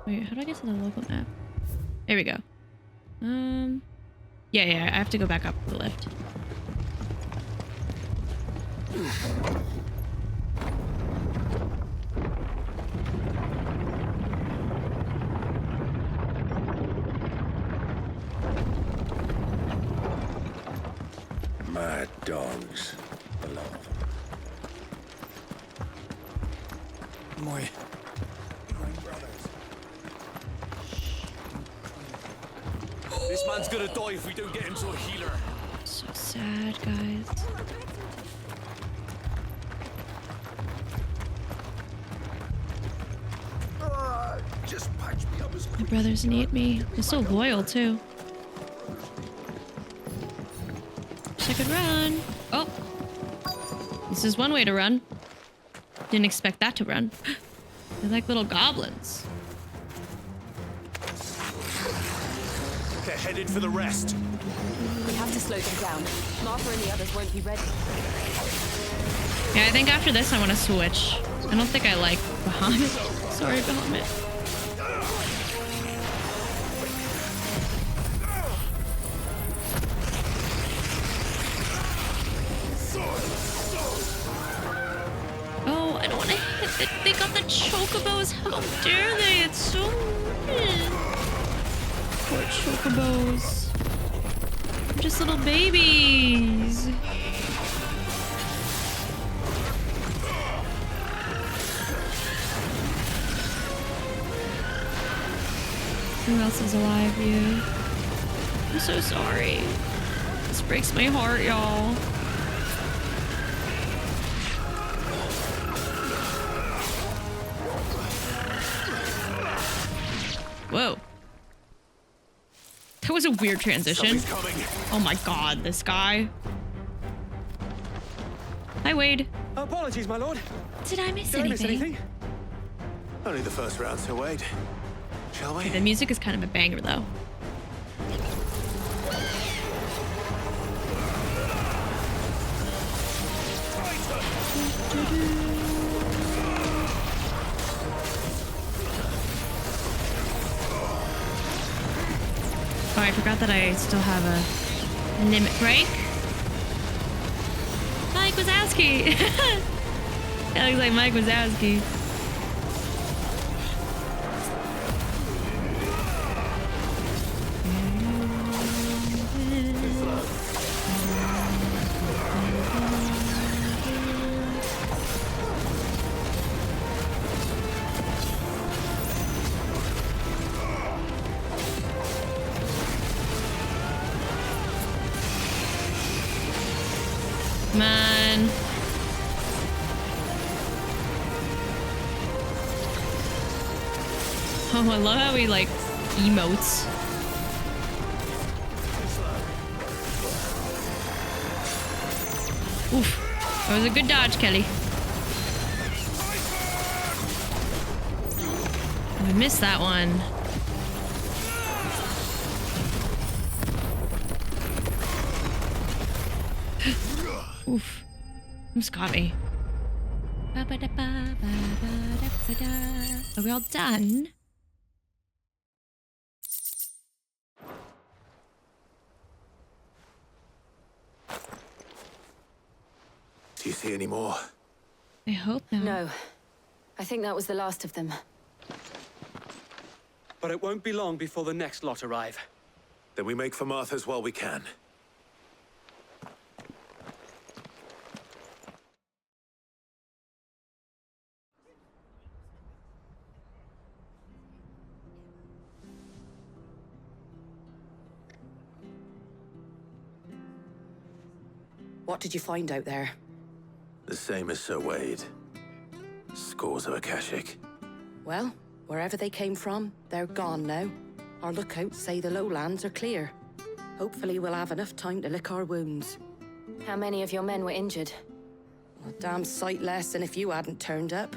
Wait, how do I get to the local map? There we go. Yeah, I have to go back up the lift. Mad dogs. Below. My This man's gonna die if we don't get him to a healer. So sad, guys. Just patch me up as My brothers need me. They're so loyal, too. Wish I could run. Oh. This is one way to run. Didn't expect that to run. They're like little goblins. They're headed for the rest. We have to slow them down. Martha and the others won't be ready. Yeah, I think after this I want to switch. I don't think I like Bahamut. Sorry, Bahamut. Oh, I don't want to hit it. They got the chocobos. How dare they? It's so rude. Poor chocobos. They're just little babies. Who else is alive, you? I'm so sorry. This breaks my heart, y'all. Whoa. That was a weird transition. Oh my god, this guy. Hi, Wade. Apologies, my lord. Did I miss Did I miss anything? anything? Only the first round, Sir Wade. Shall we? Okay, the music is kind of a banger, though. Oh, I forgot that I still have a limit break. Mike Wazowski! That looks like Mike Wazowski. Man. Oh, I love how he like emotes. Oof. That was a good dodge, Kelly. I missed that one. Oof. Almost got me. Are we all done? Do you see any more? I hope not. No. I think that was the last of them. But it won't be long before the next lot arrive. Then we make for Martha's while we can. What did you find out there? The same as Sir Wade. Scores of Akashic. Well, wherever they came from, they're gone now. Our lookouts say the lowlands are clear. Hopefully we'll have enough time to lick our wounds. How many of your men were injured? A damn sight less than if you hadn't turned up.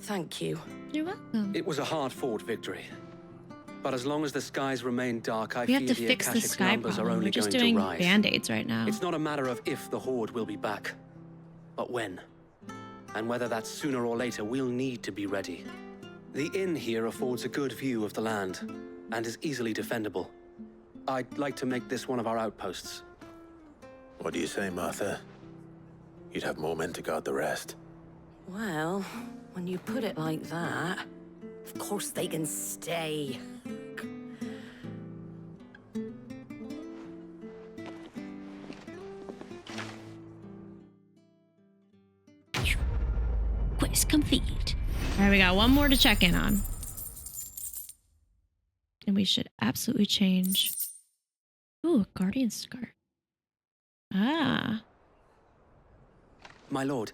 Thank you. You're welcome. It was a hard-fought victory. But as long as the skies remain dark, I We have fear to the fix the Akashic's sky numbers are problem. only We're just going doing to rise. band-aids right now. It's not a matter of if the Horde will be back, but when. And whether that's sooner or later, we'll need to be ready. The inn here affords a good view of the land, and is easily defendable. I'd like to make this one of our outposts. What do you say, Martha? You'd have more men to guard the rest. Well, when you put it like that, of course they can stay. Quest complete. All right, we got one more to check in on. And we should absolutely change. Ooh, a guardian scar. Ah. My lord,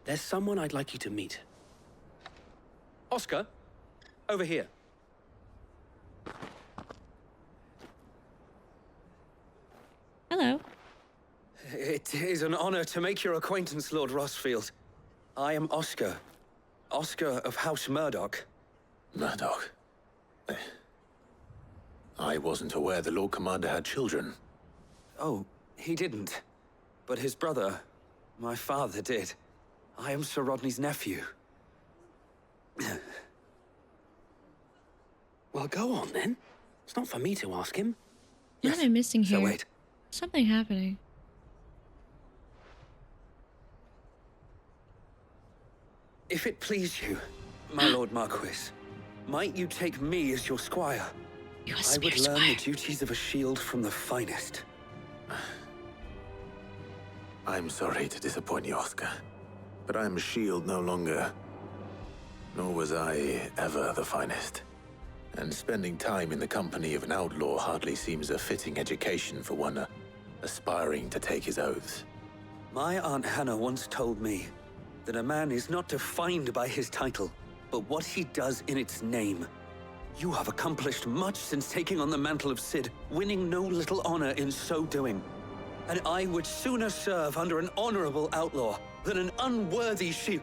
there's someone I'd like you to meet. Oscar, over here. Hello. It is an honor to make your acquaintance, Lord Rossfield. I am Oscar. Oscar of House Murdoch. Murdoch? I wasn't aware the Lord Commander had children. Oh, he didn't. But his brother, my father, did. I am Sir Rodney's nephew. Well, go on then. It's not for me to ask him. What am I missing here? So wait. Something happening. If it please you, my Lord Marquis, might you take me as your squire? I would learn the duties of a shield from the finest. I'm sorry to disappoint you, Oscar, but I'm a shield no longer. Nor was I ever the finest. And spending time in the company of an outlaw hardly seems a fitting education for one aspiring to take his oaths. My Aunt Hannah once told me that a man is not defined by his title, but what he does in its name. You have accomplished much since taking on the mantle of Cid, winning no little honor in so doing. And I would sooner serve under an honorable outlaw than an unworthy shield.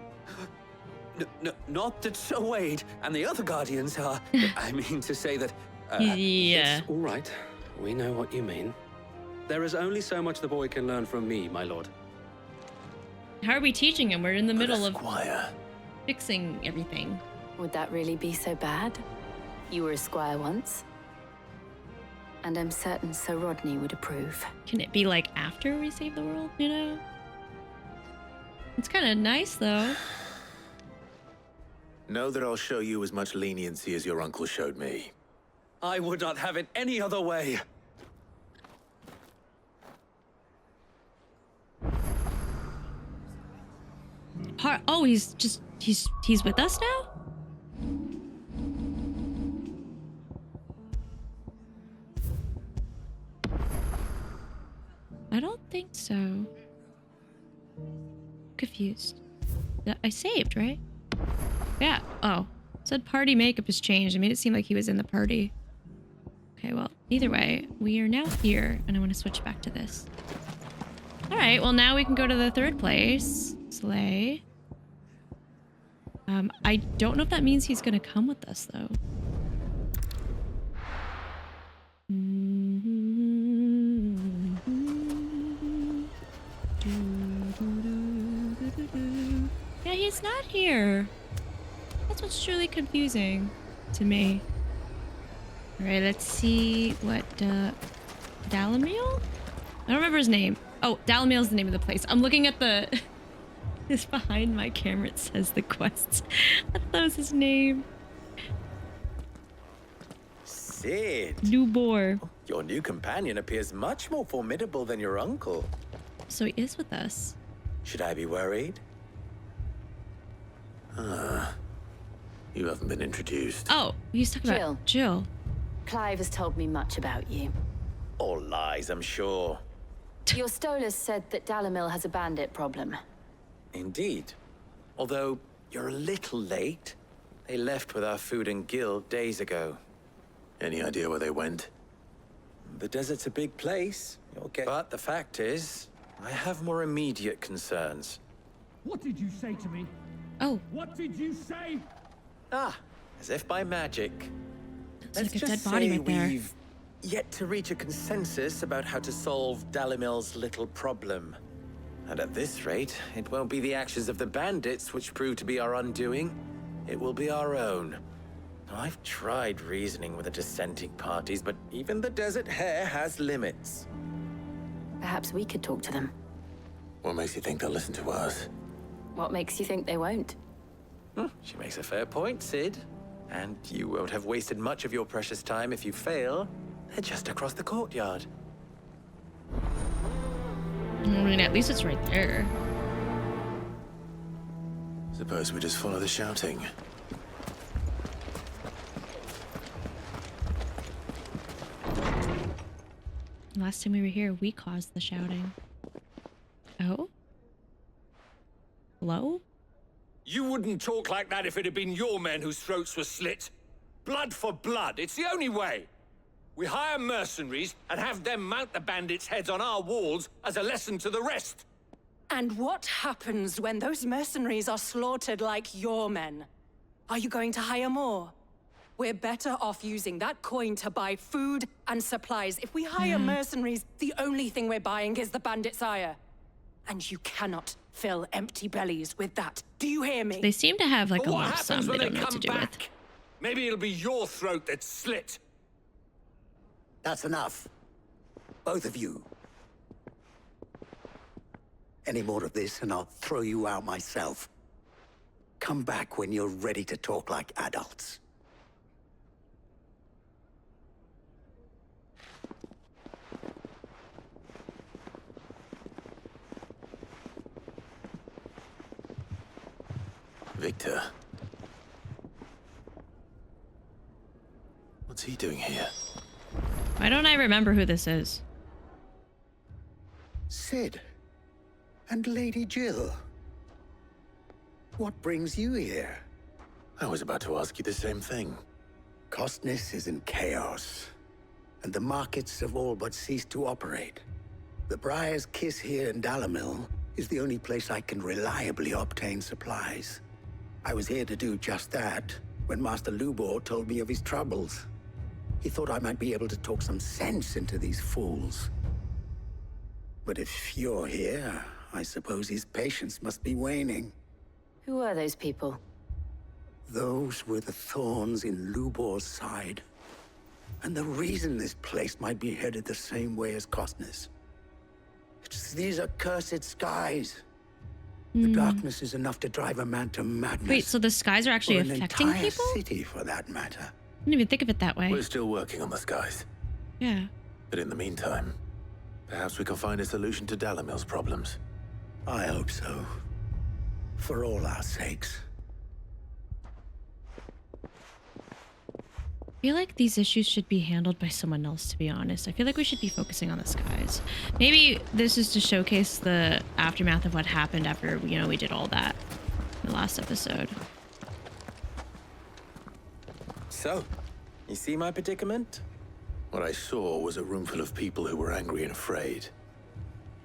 Not that Sir Wade and the other guardians are. I mean to say that. Yeah. It's all right. We know what you mean. There is only so much the boy can learn from me, my lord. How are we teaching him? We're in the middle of squire. Fixing everything. Would that really be so bad? You were a squire once. And I'm certain Sir Rodney would approve. Can it be like after we save the world, you know? It's kind of nice though. Know that I'll show you as much leniency as your uncle showed me. I would not have it any other way. Oh, he's with us now? I don't think so. Confused. I saved, right? Yeah. Oh. Said party makeup has changed. It made it seem like he was in the party. Okay, well, either way, we are now here, and I want to switch back to this. All right, well, now we can go to the third place. Slay. I don't know if that means he's going to come with us, though. Yeah, he's not here. That's what's truly confusing to me. All right, let's see what Dalamil? I don't remember his name. Oh, Dalamil is the name of the place. I'm looking at the this behind my camera. It says the quests. I thought that was his name. Cid. Lubor. Your new companion appears much more formidable than your uncle. So he is with us. Should I be worried? You haven't been introduced. Oh, he's talking about Jill. Clive has told me much about you. All lies, I'm sure. Your Stolas said that Dalamil has a bandit problem. Indeed. Although, you're a little late. They left with our food and guild days ago. Any idea where they went? The desert's a big place. You'll get... But the fact is, I have more immediate concerns. What did you say to me? Oh. What did you say? Ah, as if by magic. Looks Let's like a just dead body say right there. we've yet to reach a consensus about how to solve Dalimil's little problem. And at this rate, it won't be the actions of the bandits which prove to be our undoing. It will be our own. Now, I've tried reasoning with the dissenting parties, but even the Desert Hare has limits. Perhaps we could talk to them. What makes you think they'll listen to us? What makes you think they won't? She makes a fair point, Cid. And you won't have wasted much of your precious time if you fail. They're just across the courtyard. I mean, at least it's right there. Suppose we just follow the shouting. Last time we were here, we caused the shouting. Oh? Hello? You wouldn't talk like that if it had been your men whose throats were slit. Blood for blood, it's the only way. We hire mercenaries and have them mount the bandits' heads on our walls as a lesson to the rest. And what happens when those mercenaries are slaughtered like your men? Are you going to hire more? We're better off using that coin to buy food and supplies. If we hire mercenaries, the only thing we're buying is the bandits' ire. And you cannot fill empty bellies with that. Do you hear me? They seem to have like But a what lump sum happens they when don't know what to do back? with. Maybe it'll be your throat that's slit. That's enough. Both of you. Any more of this and I'll throw you out myself. Come back when you're ready to talk like adults. Victor. What's he doing here? Why don't I remember who this is? Cid. And Lady Jill. What brings you here? I was about to ask you the same thing. Costness is in chaos, and the markets have all but ceased to operate. The Briar's Kiss here in Dalamil is the only place I can reliably obtain supplies. I was here to do just that when Master Lubor told me of his troubles. He thought I might be able to talk some sense into these fools. But if you're here, I suppose his patience must be waning. Who are those people? Those were the thorns in Lubor's side. And the reason this place might be headed the same way as Costness. It's these accursed skies. The darkness is enough to drive a man to madness. Wait, so the skies are actually or an affecting entire people? city, for that matter. I didn't even think of it that way. We're still working on the skies. Yeah. But in the meantime, perhaps we can find a solution to Dalamil's problems. I hope so. For all our sakes. I feel like these issues should be handled by someone else, to be honest. I feel like we should be focusing on the skies. Maybe this is to showcase the aftermath of what happened after, you know, we did all that in the last episode. So, you see my predicament? What I saw was a room full of people who were angry and afraid.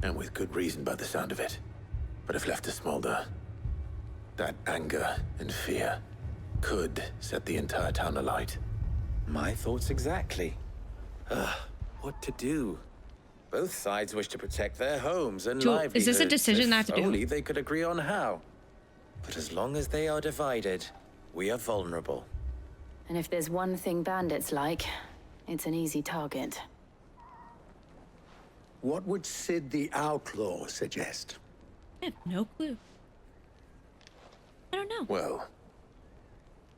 And with good reason by the sound of it. But if left to smolder, that anger and fear could set the entire town alight. My thoughts exactly. What to do? Both sides wish to protect their homes and livelihoods. Is this a decision I have to do? If only they could agree on how. But as long as they are divided, we are vulnerable. And if there's one thing bandits like, it's an easy target. What would Sid the Outlaw suggest? I have no clue. I don't know. Well,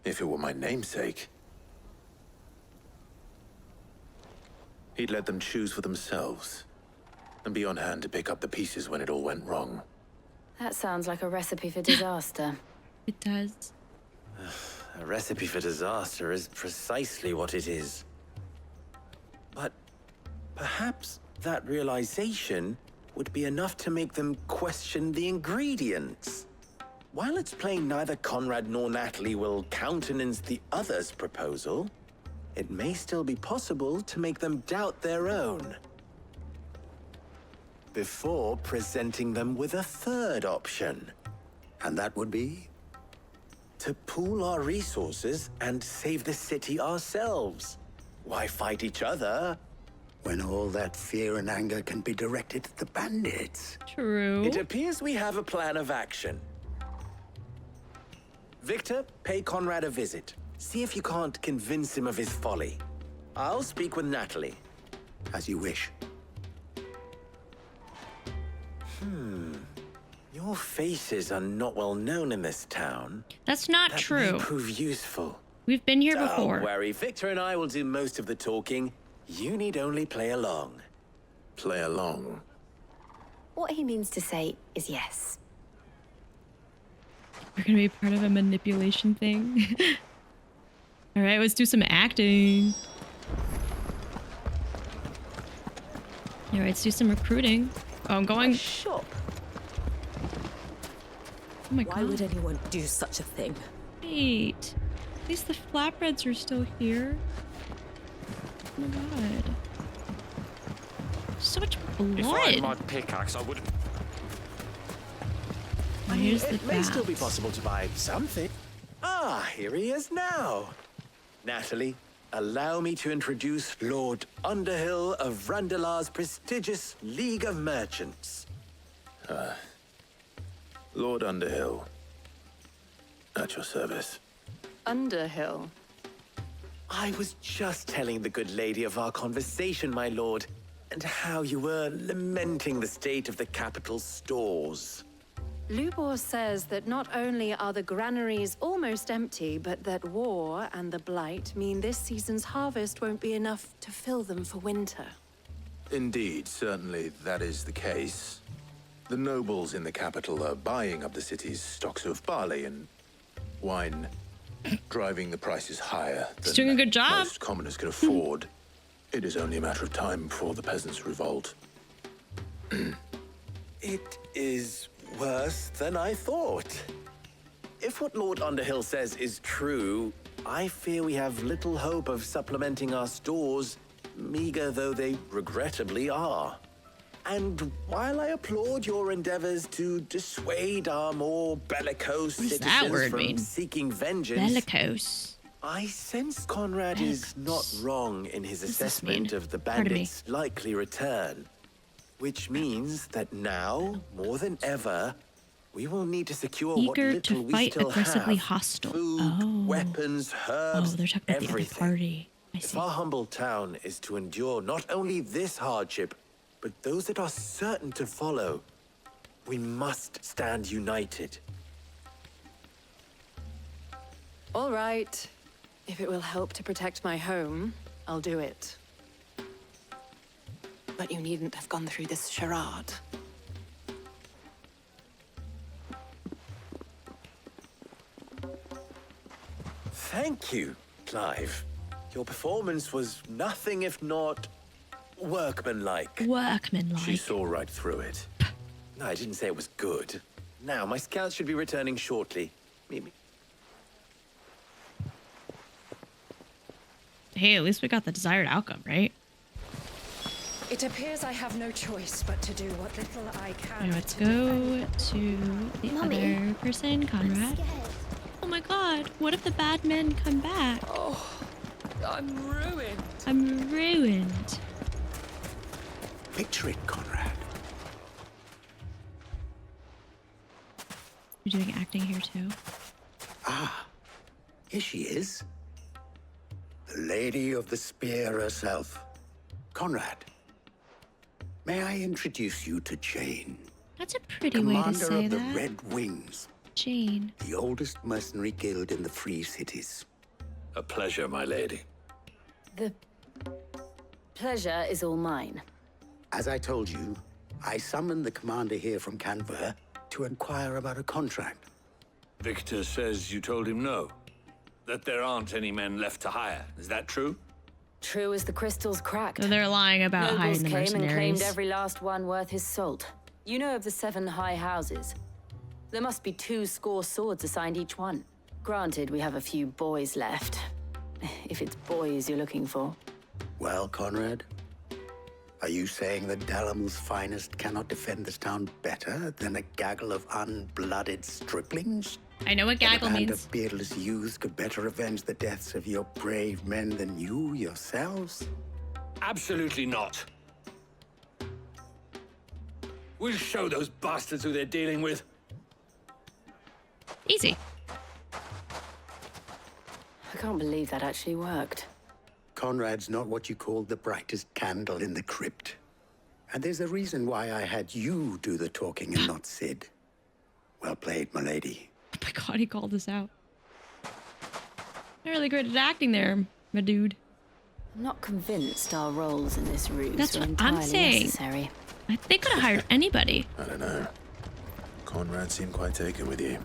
if it were my namesake, he'd let them choose for themselves and be on hand to pick up the pieces when it all went wrong. That sounds like a recipe for disaster. It does. A recipe for disaster is precisely what it is. But perhaps that realization would be enough to make them question the ingredients. While it's plain neither Conrad nor Natalie will countenance the other's proposal, it may still be possible to make them doubt their own before presenting them with a third option. And that would be? To pool our resources and save the city ourselves. Why fight each other? When all that fear and anger can be directed at the bandits. True. It appears we have a plan of action. Victor, pay Conrad a visit. See if you can't convince him of his folly. I'll speak with Natalie. As you wish. Your faces are not well known in this town. That's not That true. may prove useful. We've been here before. Don't worry, Victor and I will do most of the talking. You need only play along. Play along? What he means to say is yes. We're gonna be part of a manipulation thing. All right, let's do some acting. All right, let's do some recruiting. Oh, I'm going. Shop. Oh my God. Why would anyone do such a thing? Wait. At least the flatbreads are still here. Oh my God. So much blood. If I had my pickaxe, I would. Here's the It may still bat. be possible to buy something. Ah, here he is now. Natalie, allow me to introduce Lord Underhill of Randalar's prestigious League of Merchants. Lord Underhill. At your service. Underhill. I was just telling the good lady of our conversation, my lord, and how you were lamenting the state of the capital's stores. Lubor says that not only are the granaries almost empty, but that war and the blight mean this season's harvest won't be enough to fill them for winter. Indeed, certainly that is the case. The nobles in the capital are buying up the city's stocks of barley and wine, driving the prices higher He's doing a good job. most commoners can afford. It is only a matter of time before the peasants revolt. It is worse than I thought. If what Lord Underhill says is true, I fear we have little hope of supplementing our stores, meager though they regrettably are. And while I applaud your endeavors to dissuade our more bellicose What does that citizens word from mean? seeking vengeance, Bellicose. I sense Conrad is not wrong in his What does this assessment mean? of the Pardon me. bandits' likely return. Which means that now, more than ever, we will need to secure what Eager little to we fight still aggressively have. hostile. Food, Oh. weapons, Oh, herbs, they're talking about the everything. other party. I If see. our humble town is to endure not only this hardship, but those that are certain to follow, we must stand united. All right. If it will help to protect my home, I'll do it. But you needn't have gone through this charade. Thank you, Clive. Your performance was nothing if not workmanlike. Workmanlike. She saw right through it. No, I didn't say it was good. Now, my scouts should be returning shortly. Meet me. Hey, at least we got the desired outcome, right? It appears I have no choice but to do what little I can. Okay, let's go to the other person, Conrad. Oh my god, what if the bad men come back? Oh, I'm ruined. I'm ruined. Picture it, Conrad. You're doing acting here too. Ah, here she is. The Lady of the Spear herself. Conrad, may I introduce you to Jane? That's a pretty way to say Commander of the that. Red Wings, Jane. the oldest mercenary guild in the Free Cities. A pleasure, my lady. The pleasure is all mine. As I told you, I summoned the commander here from Canver to inquire about a contract. Victor says you told him no. That there aren't any men left to hire. Is that true? True as the crystals cracked. So they're lying about Nobles hiding the came and claimed mercenaries. every last one worth his salt. You know of the 7 high houses. There must be 200 swords assigned each one. Granted, we have a few boys left. If it's boys you're looking for. Well, Conrad, are you saying that Dalamil's finest cannot defend this town better than a gaggle of unblooded striplings? I know what gaggle A band means. of beardless youths could better avenge the deaths of your brave men than you yourselves? Absolutely not. We'll show those bastards who they're dealing with. Easy. I can't believe that actually worked. Conrad's not what you call the brightest candle in the crypt. And there's a reason why I had you do the talking and not Sid. Well played, my lady. Oh my god, he called us out. You're really great at acting there, my dude. I'm not convinced our roles in this ruse That's are what entirely I'm saying. necessary. They could have hired anybody. I don't know. Conrad seemed quite taken with you.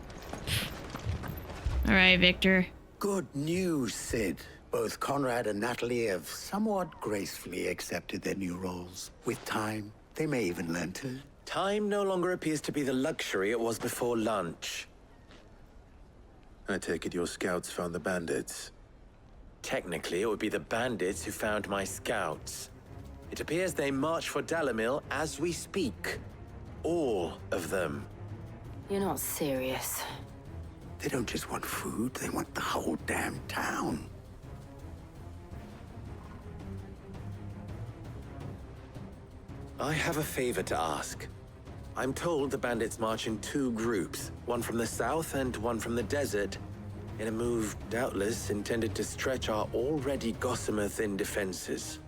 All right, Victor. Good news, Sid. Both Conrad and Natalie have somewhat gracefully accepted their new roles. With time, they may even learn to. Time no longer appears to be the luxury it was before lunch. I take it your scouts found the bandits. Technically, it would be the bandits who found my scouts. It appears they march for Dalamil as we speak. All of them. You're not serious. They don't just want food, they want the whole damn town. I have a favor to ask. I'm told the bandits march in 2 groups, one from the south and one from the desert, in a move doubtless intended to stretch our already gossamer-thin defenses.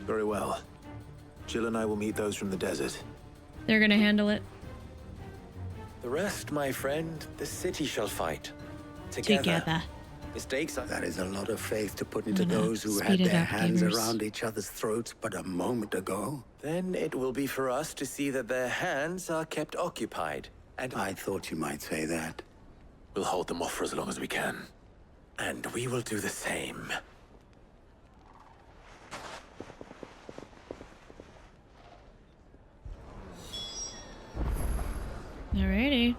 Very well. Jill and I will meet those from the desert. They're gonna handle it. The rest, my friend, the city shall fight. Together. Mistakes are... That is a lot of faith to put into gonna those who speed had it their up, hands gamers. around each other's throats but a moment ago. Then it will be for us to see that their hands are kept occupied. And I thought you might say that. We'll hold them off for as long as we can. And we will do the same. Alrighty.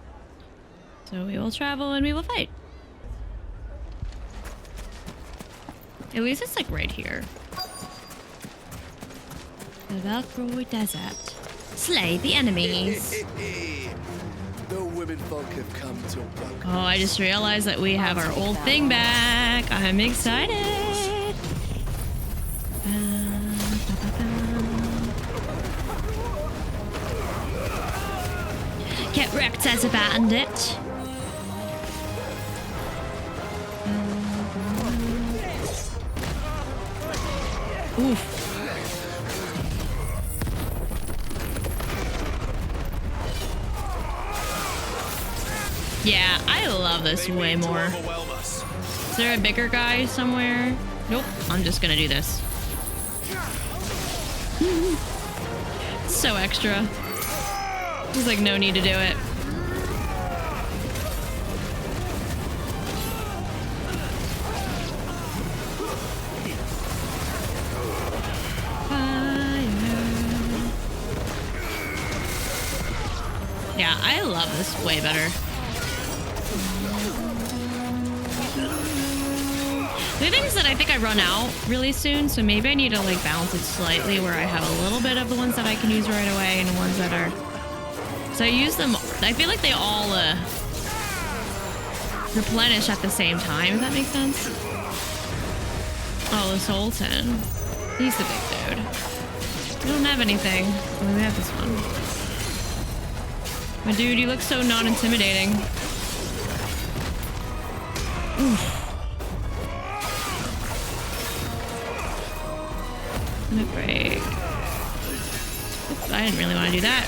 So we will travel and we will fight. At least it's like right here. The Velcro Desert. Slay the enemies. The women folk have come to welcome. Oh, I just realized that we have our old thing back. I'm excited. Get wrecked as a bandit. Oof. Yeah, I love this way more. Is there a bigger guy somewhere? Nope, I'm just gonna do this. So extra. There's like no need to do it. Yeah, I love this way better. The thing is that I think I run out really soon, so maybe I need to like balance it slightly where I have a little bit of the ones that I can use right away and the ones that are... So I use them, I feel like they all replenish at the same time, if that makes sense. Oh, the Sultan. He's the big dude. We don't have anything. Oh, we have this one. My dude, you look so non-intimidating. Oof. I'm gonna break. Oops, I didn't really want to do that.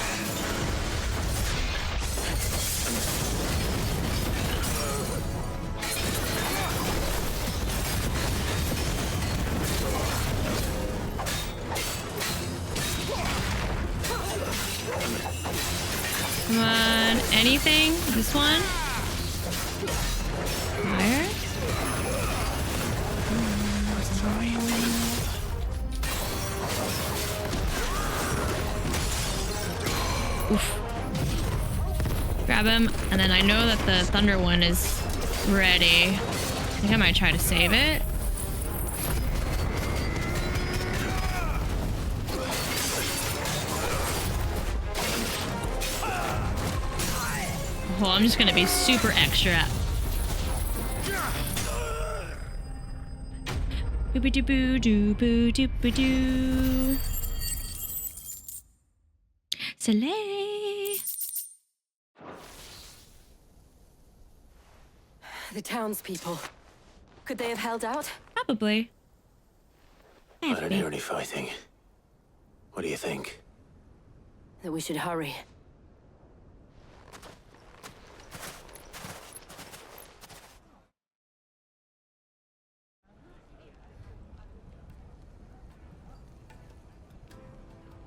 Come on, anything? This one? Fire? Oof. Grab him, and then I know that the thunder one is ready. I think I might try to save it. Oh, I'm just gonna be super extra. Boo-ba-doo-boo-doo-boo-doo-boo-doo. Soleil. The townspeople. Could they have held out? Probably. I don't hear any fighting. What do you think? That we should hurry.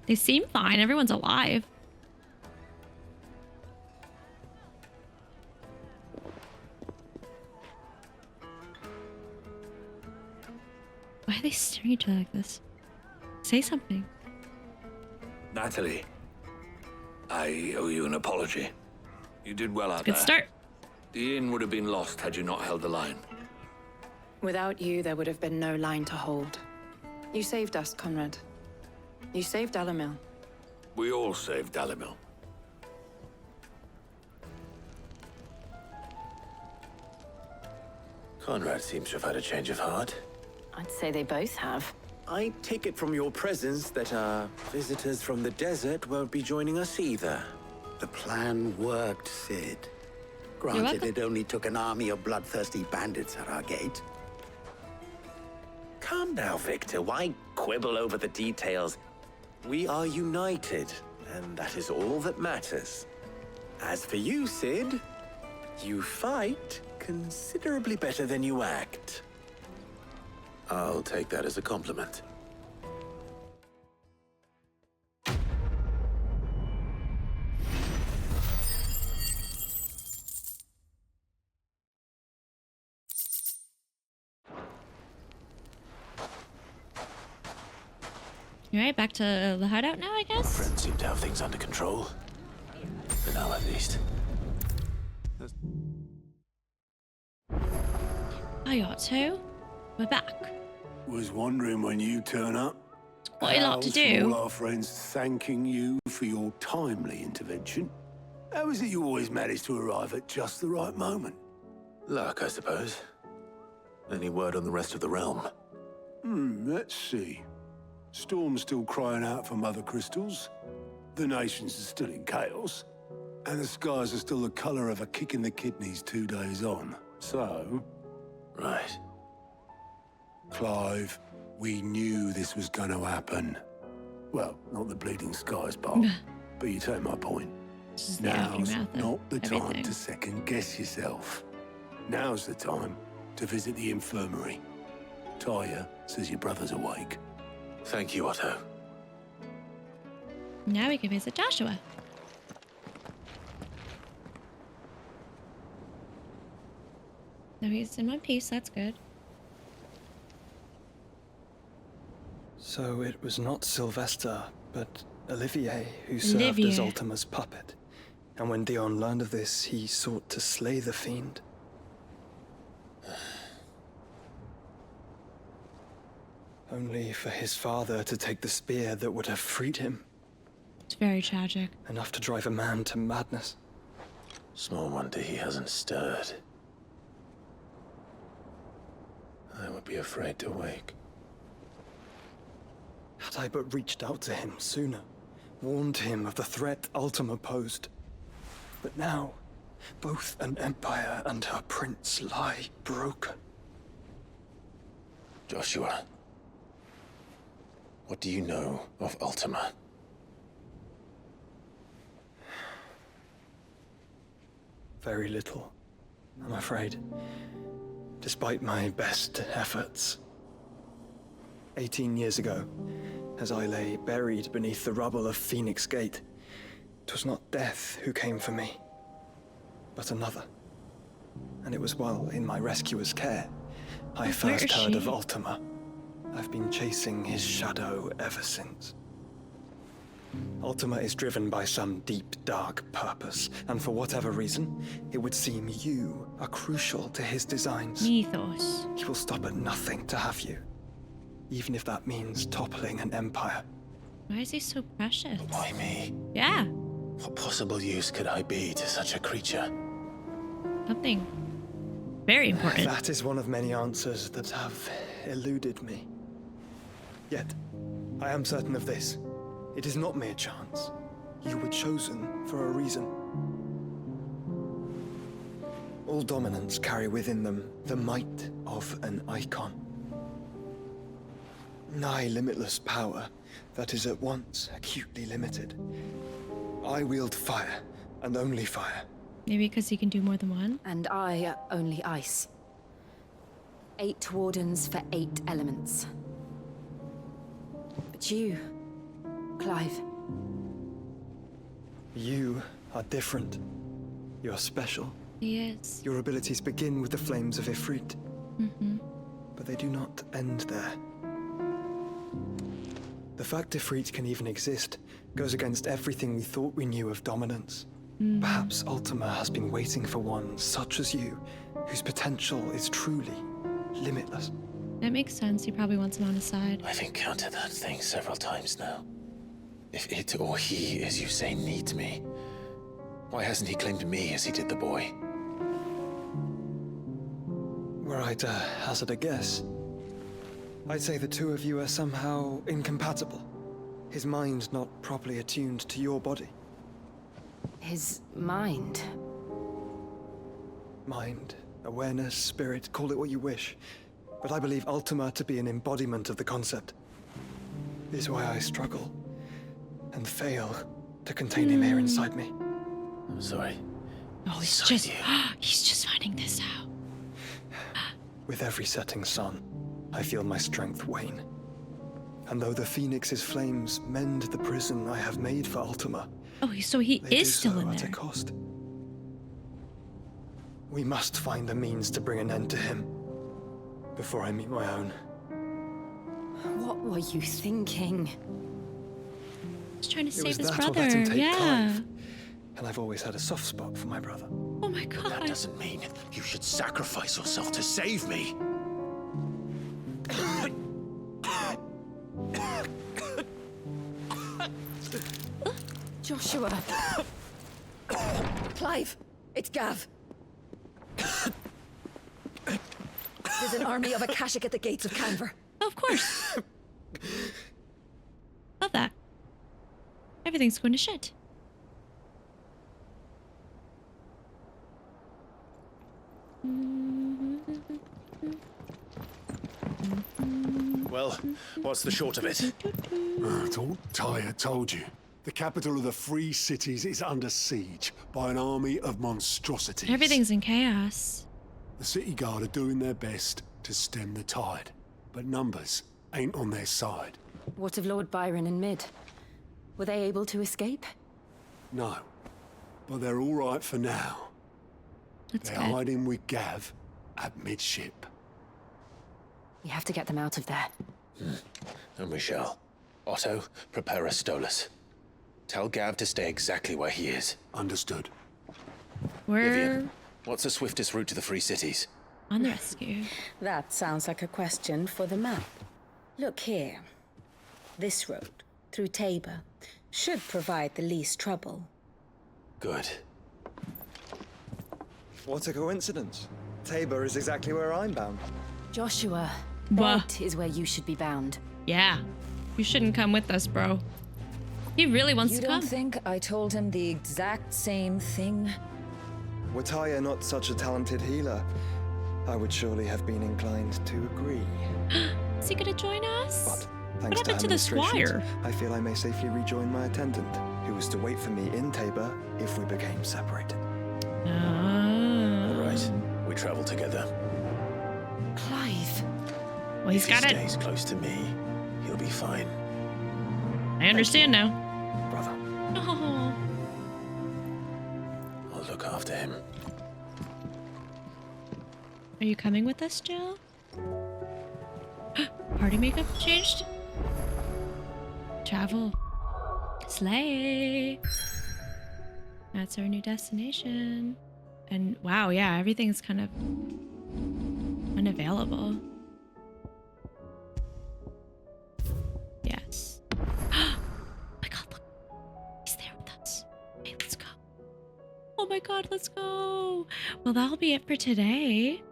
They seem fine. Everyone's alive. Why are they staring at each other like this? Say something. Natalie, I owe you an apology. You did well out there. Good start. The inn would have been lost had you not held the line. Without you, there would have been no line to hold. You saved us, Conrad. You saved Dalimil. We all saved Dalimil. Conrad seems to have had a change of heart. I'd say they both have. I take it from your presence that our visitors from the desert won't be joining us either. The plan worked, Sid. You're Granted, welcome. it only took an army of bloodthirsty bandits at our gate. Calm now, Victor. Why quibble over the details? We are united, and that is all that matters. As for you, Sid, you fight considerably better than you act. I'll take that as a compliment. All right, back to the hideout now, I guess. Friends seem to have things under control. For now, at least. I ought to. We're back. Was wondering when you turn up. Quite a lot to do. All our friends thanking you for your timely intervention. How is it you always manage to arrive at just the right moment? Luck, I suppose. Any word on the rest of the realm? Let's see. Storm's still crying out for Mother Crystals. The nations are still in chaos. And the skies are still the color of a kick in the kidneys 2 days on. So... Right. Clive, we knew this was going to happen. Well, not the bleeding skies part, but you take my point. Now's not the time to second guess yourself. Now's the time to visit the infirmary. Taya says your brother's awake. Thank you, Otto. Now we can visit Joshua. No, he's in one piece. That's good. So it was not Sylvester, but Olivier who served as Ultima's puppet. And when Dion learned of this, he sought to slay the fiend. only for his father to take the spear that would have freed him. It's very tragic. Enough to drive a man to madness. Small wonder he hasn't stirred. I would be afraid to wake. Had I but reached out to him sooner, warned him of the threat Ultima posed. But now, both an empire and her prince lie broken. Joshua, what do you know of Ultima? Very little, I'm afraid. Despite my best efforts. 18 years ago, as I lay buried beneath the rubble of Phoenix Gate, 'twas not death who came for me, but another. And it was while in my rescuer's care, I first heard of Ultima. I've been chasing his shadow ever since. Ultima is driven by some deep, dark purpose, and for whatever reason, it would seem you are crucial to his designs. Mythos. He will stop at nothing to have you, even if that means toppling an empire. Why is he so precious? Why me? Yeah. What possible use could I be to such a creature? Something very important. That is one of many answers that have eluded me. Yet, I am certain of this. It is not mere chance. You were chosen for a reason. All dominants carry within them the might of an icon. Nigh limitless power that is at once acutely limited. I wield fire, and only fire. Maybe because he can do more than one? And I only ice. 8 wardens for 8 elements. But you, Clive. You are different. You're special. He is. Your abilities begin with the flames of Ifrit. But they do not end there. The fact Ifrit can even exist goes against everything we thought we knew of dominance. Perhaps Ultima has been waiting for one such as you, whose potential is truly limitless. That makes sense. He probably wants him on his side. I've encountered that thing several times now. If it or he, as you say, needs me, why hasn't he claimed me as he did the boy? Were I to hazard a guess, I'd say the two of you are somehow incompatible. His mind not properly attuned to your body. His mind? Mind, awareness, spirit, call it what you wish. But I believe Ultima to be an embodiment of the concept. This is why I struggle and fail to contain him here inside me. I'm sorry. Oh, he's just finding this out. With every setting sun, I feel my strength wane. And though the Phoenix's flames mend the prison I have made for Ultima, oh, so he is still in at there. A cost. We must find a means to bring an end to him before I meet my own. What were you thinking? He's trying to It save was his that brother. or let him take Yeah. Clive. And I've always had a soft spot for my brother. Oh my god. That doesn't mean you should sacrifice yourself to save me. Joshua. Clive, it's Gav. There's an army of Akashic at the gates of Canver. Of course. Love that. Everything's going to shit. Well, what's the short of it? Tyre told you. The capital of the Free Cities is under siege by an army of monstrosities. Everything's in chaos. The city guard are doing their best to stem the tide, but numbers ain't on their side. What of Lord Byron and Mid? Were they able to escape? No, but they're all right for now. They're hiding with Gav at midship. We have to get them out of there. And we shall. Otto, prepare a Stolas. Tell Gav to stay exactly where he is. Understood. We're Vivian, what's the swiftest route to the Free Cities? on the rescue. That sounds like a question for the map. Look here. This road, through Tabor, should provide the least trouble. Good. What a coincidence. Tabor is exactly where I'm bound. Joshua, Bah. that is where you should be bound. Yeah. You shouldn't come with us, bro. He really wants You to don't come. think I told him the exact same thing? Were Tyre not such a talented healer, I would surely have been inclined to agree. Is he gonna join us? But What thanks happened to to the administrations, squire? I feel I may safely rejoin my attendant, who was to wait for me in Tabor if we became separated. All right, we travel together. Clive. Well, he's If got he it. stays close to me, he'll be fine. I understand now. Brother. Oh. I'll look after him. Are you coming with us, Jill? Party makeup changed? Travel. Slay. That's our new destination. And wow, yeah, everything's kind of unavailable. Yes. Oh my god, look. He's there with us. Hey, let's go. Oh my god, let's go. Well, that'll be it for today.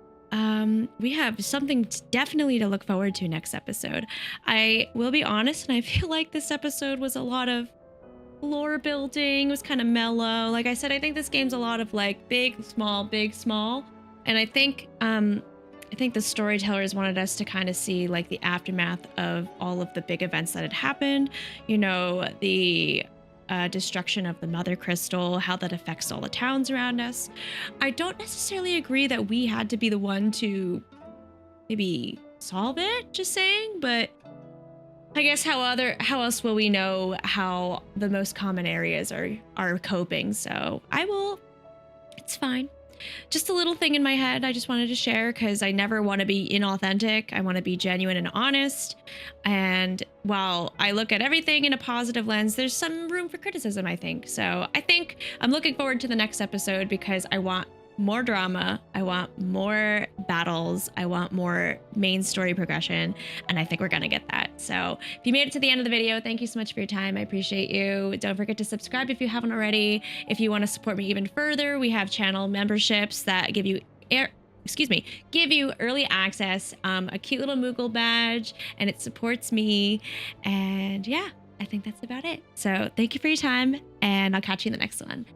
We have something definitely to look forward to next episode. I will be honest, and I feel like this episode was a lot of lore building. It was kind of mellow. Like I said, I think this game's a lot of like big, small, and I think the storytellers wanted us to kind of see like the aftermath of all of the big events that had happened. You know, the destruction of the Mother Crystal, how that affects all the towns around us. I don't necessarily agree that we had to be the one to maybe solve it, just saying, but I guess how else will we know how the most common areas are coping? So it's fine. Just a little thing in my head I just wanted to share because I never want to be inauthentic. I want to be genuine and honest. And while I look at everything in a positive lens, there's some room for criticism, I think. So I think I'm looking forward to the next episode because I want more drama. I want more battles. I want more main story progression. And I think we're going to get that. So if you made it to the end of the video, thank you so much for your time. I appreciate you. Don't forget to subscribe if you haven't already. If you want to support me even further, we have channel memberships that give you early access, a cute little Moogle badge, and it supports me. And yeah, I think that's about it. So thank you for your time, and I'll catch you in the next one.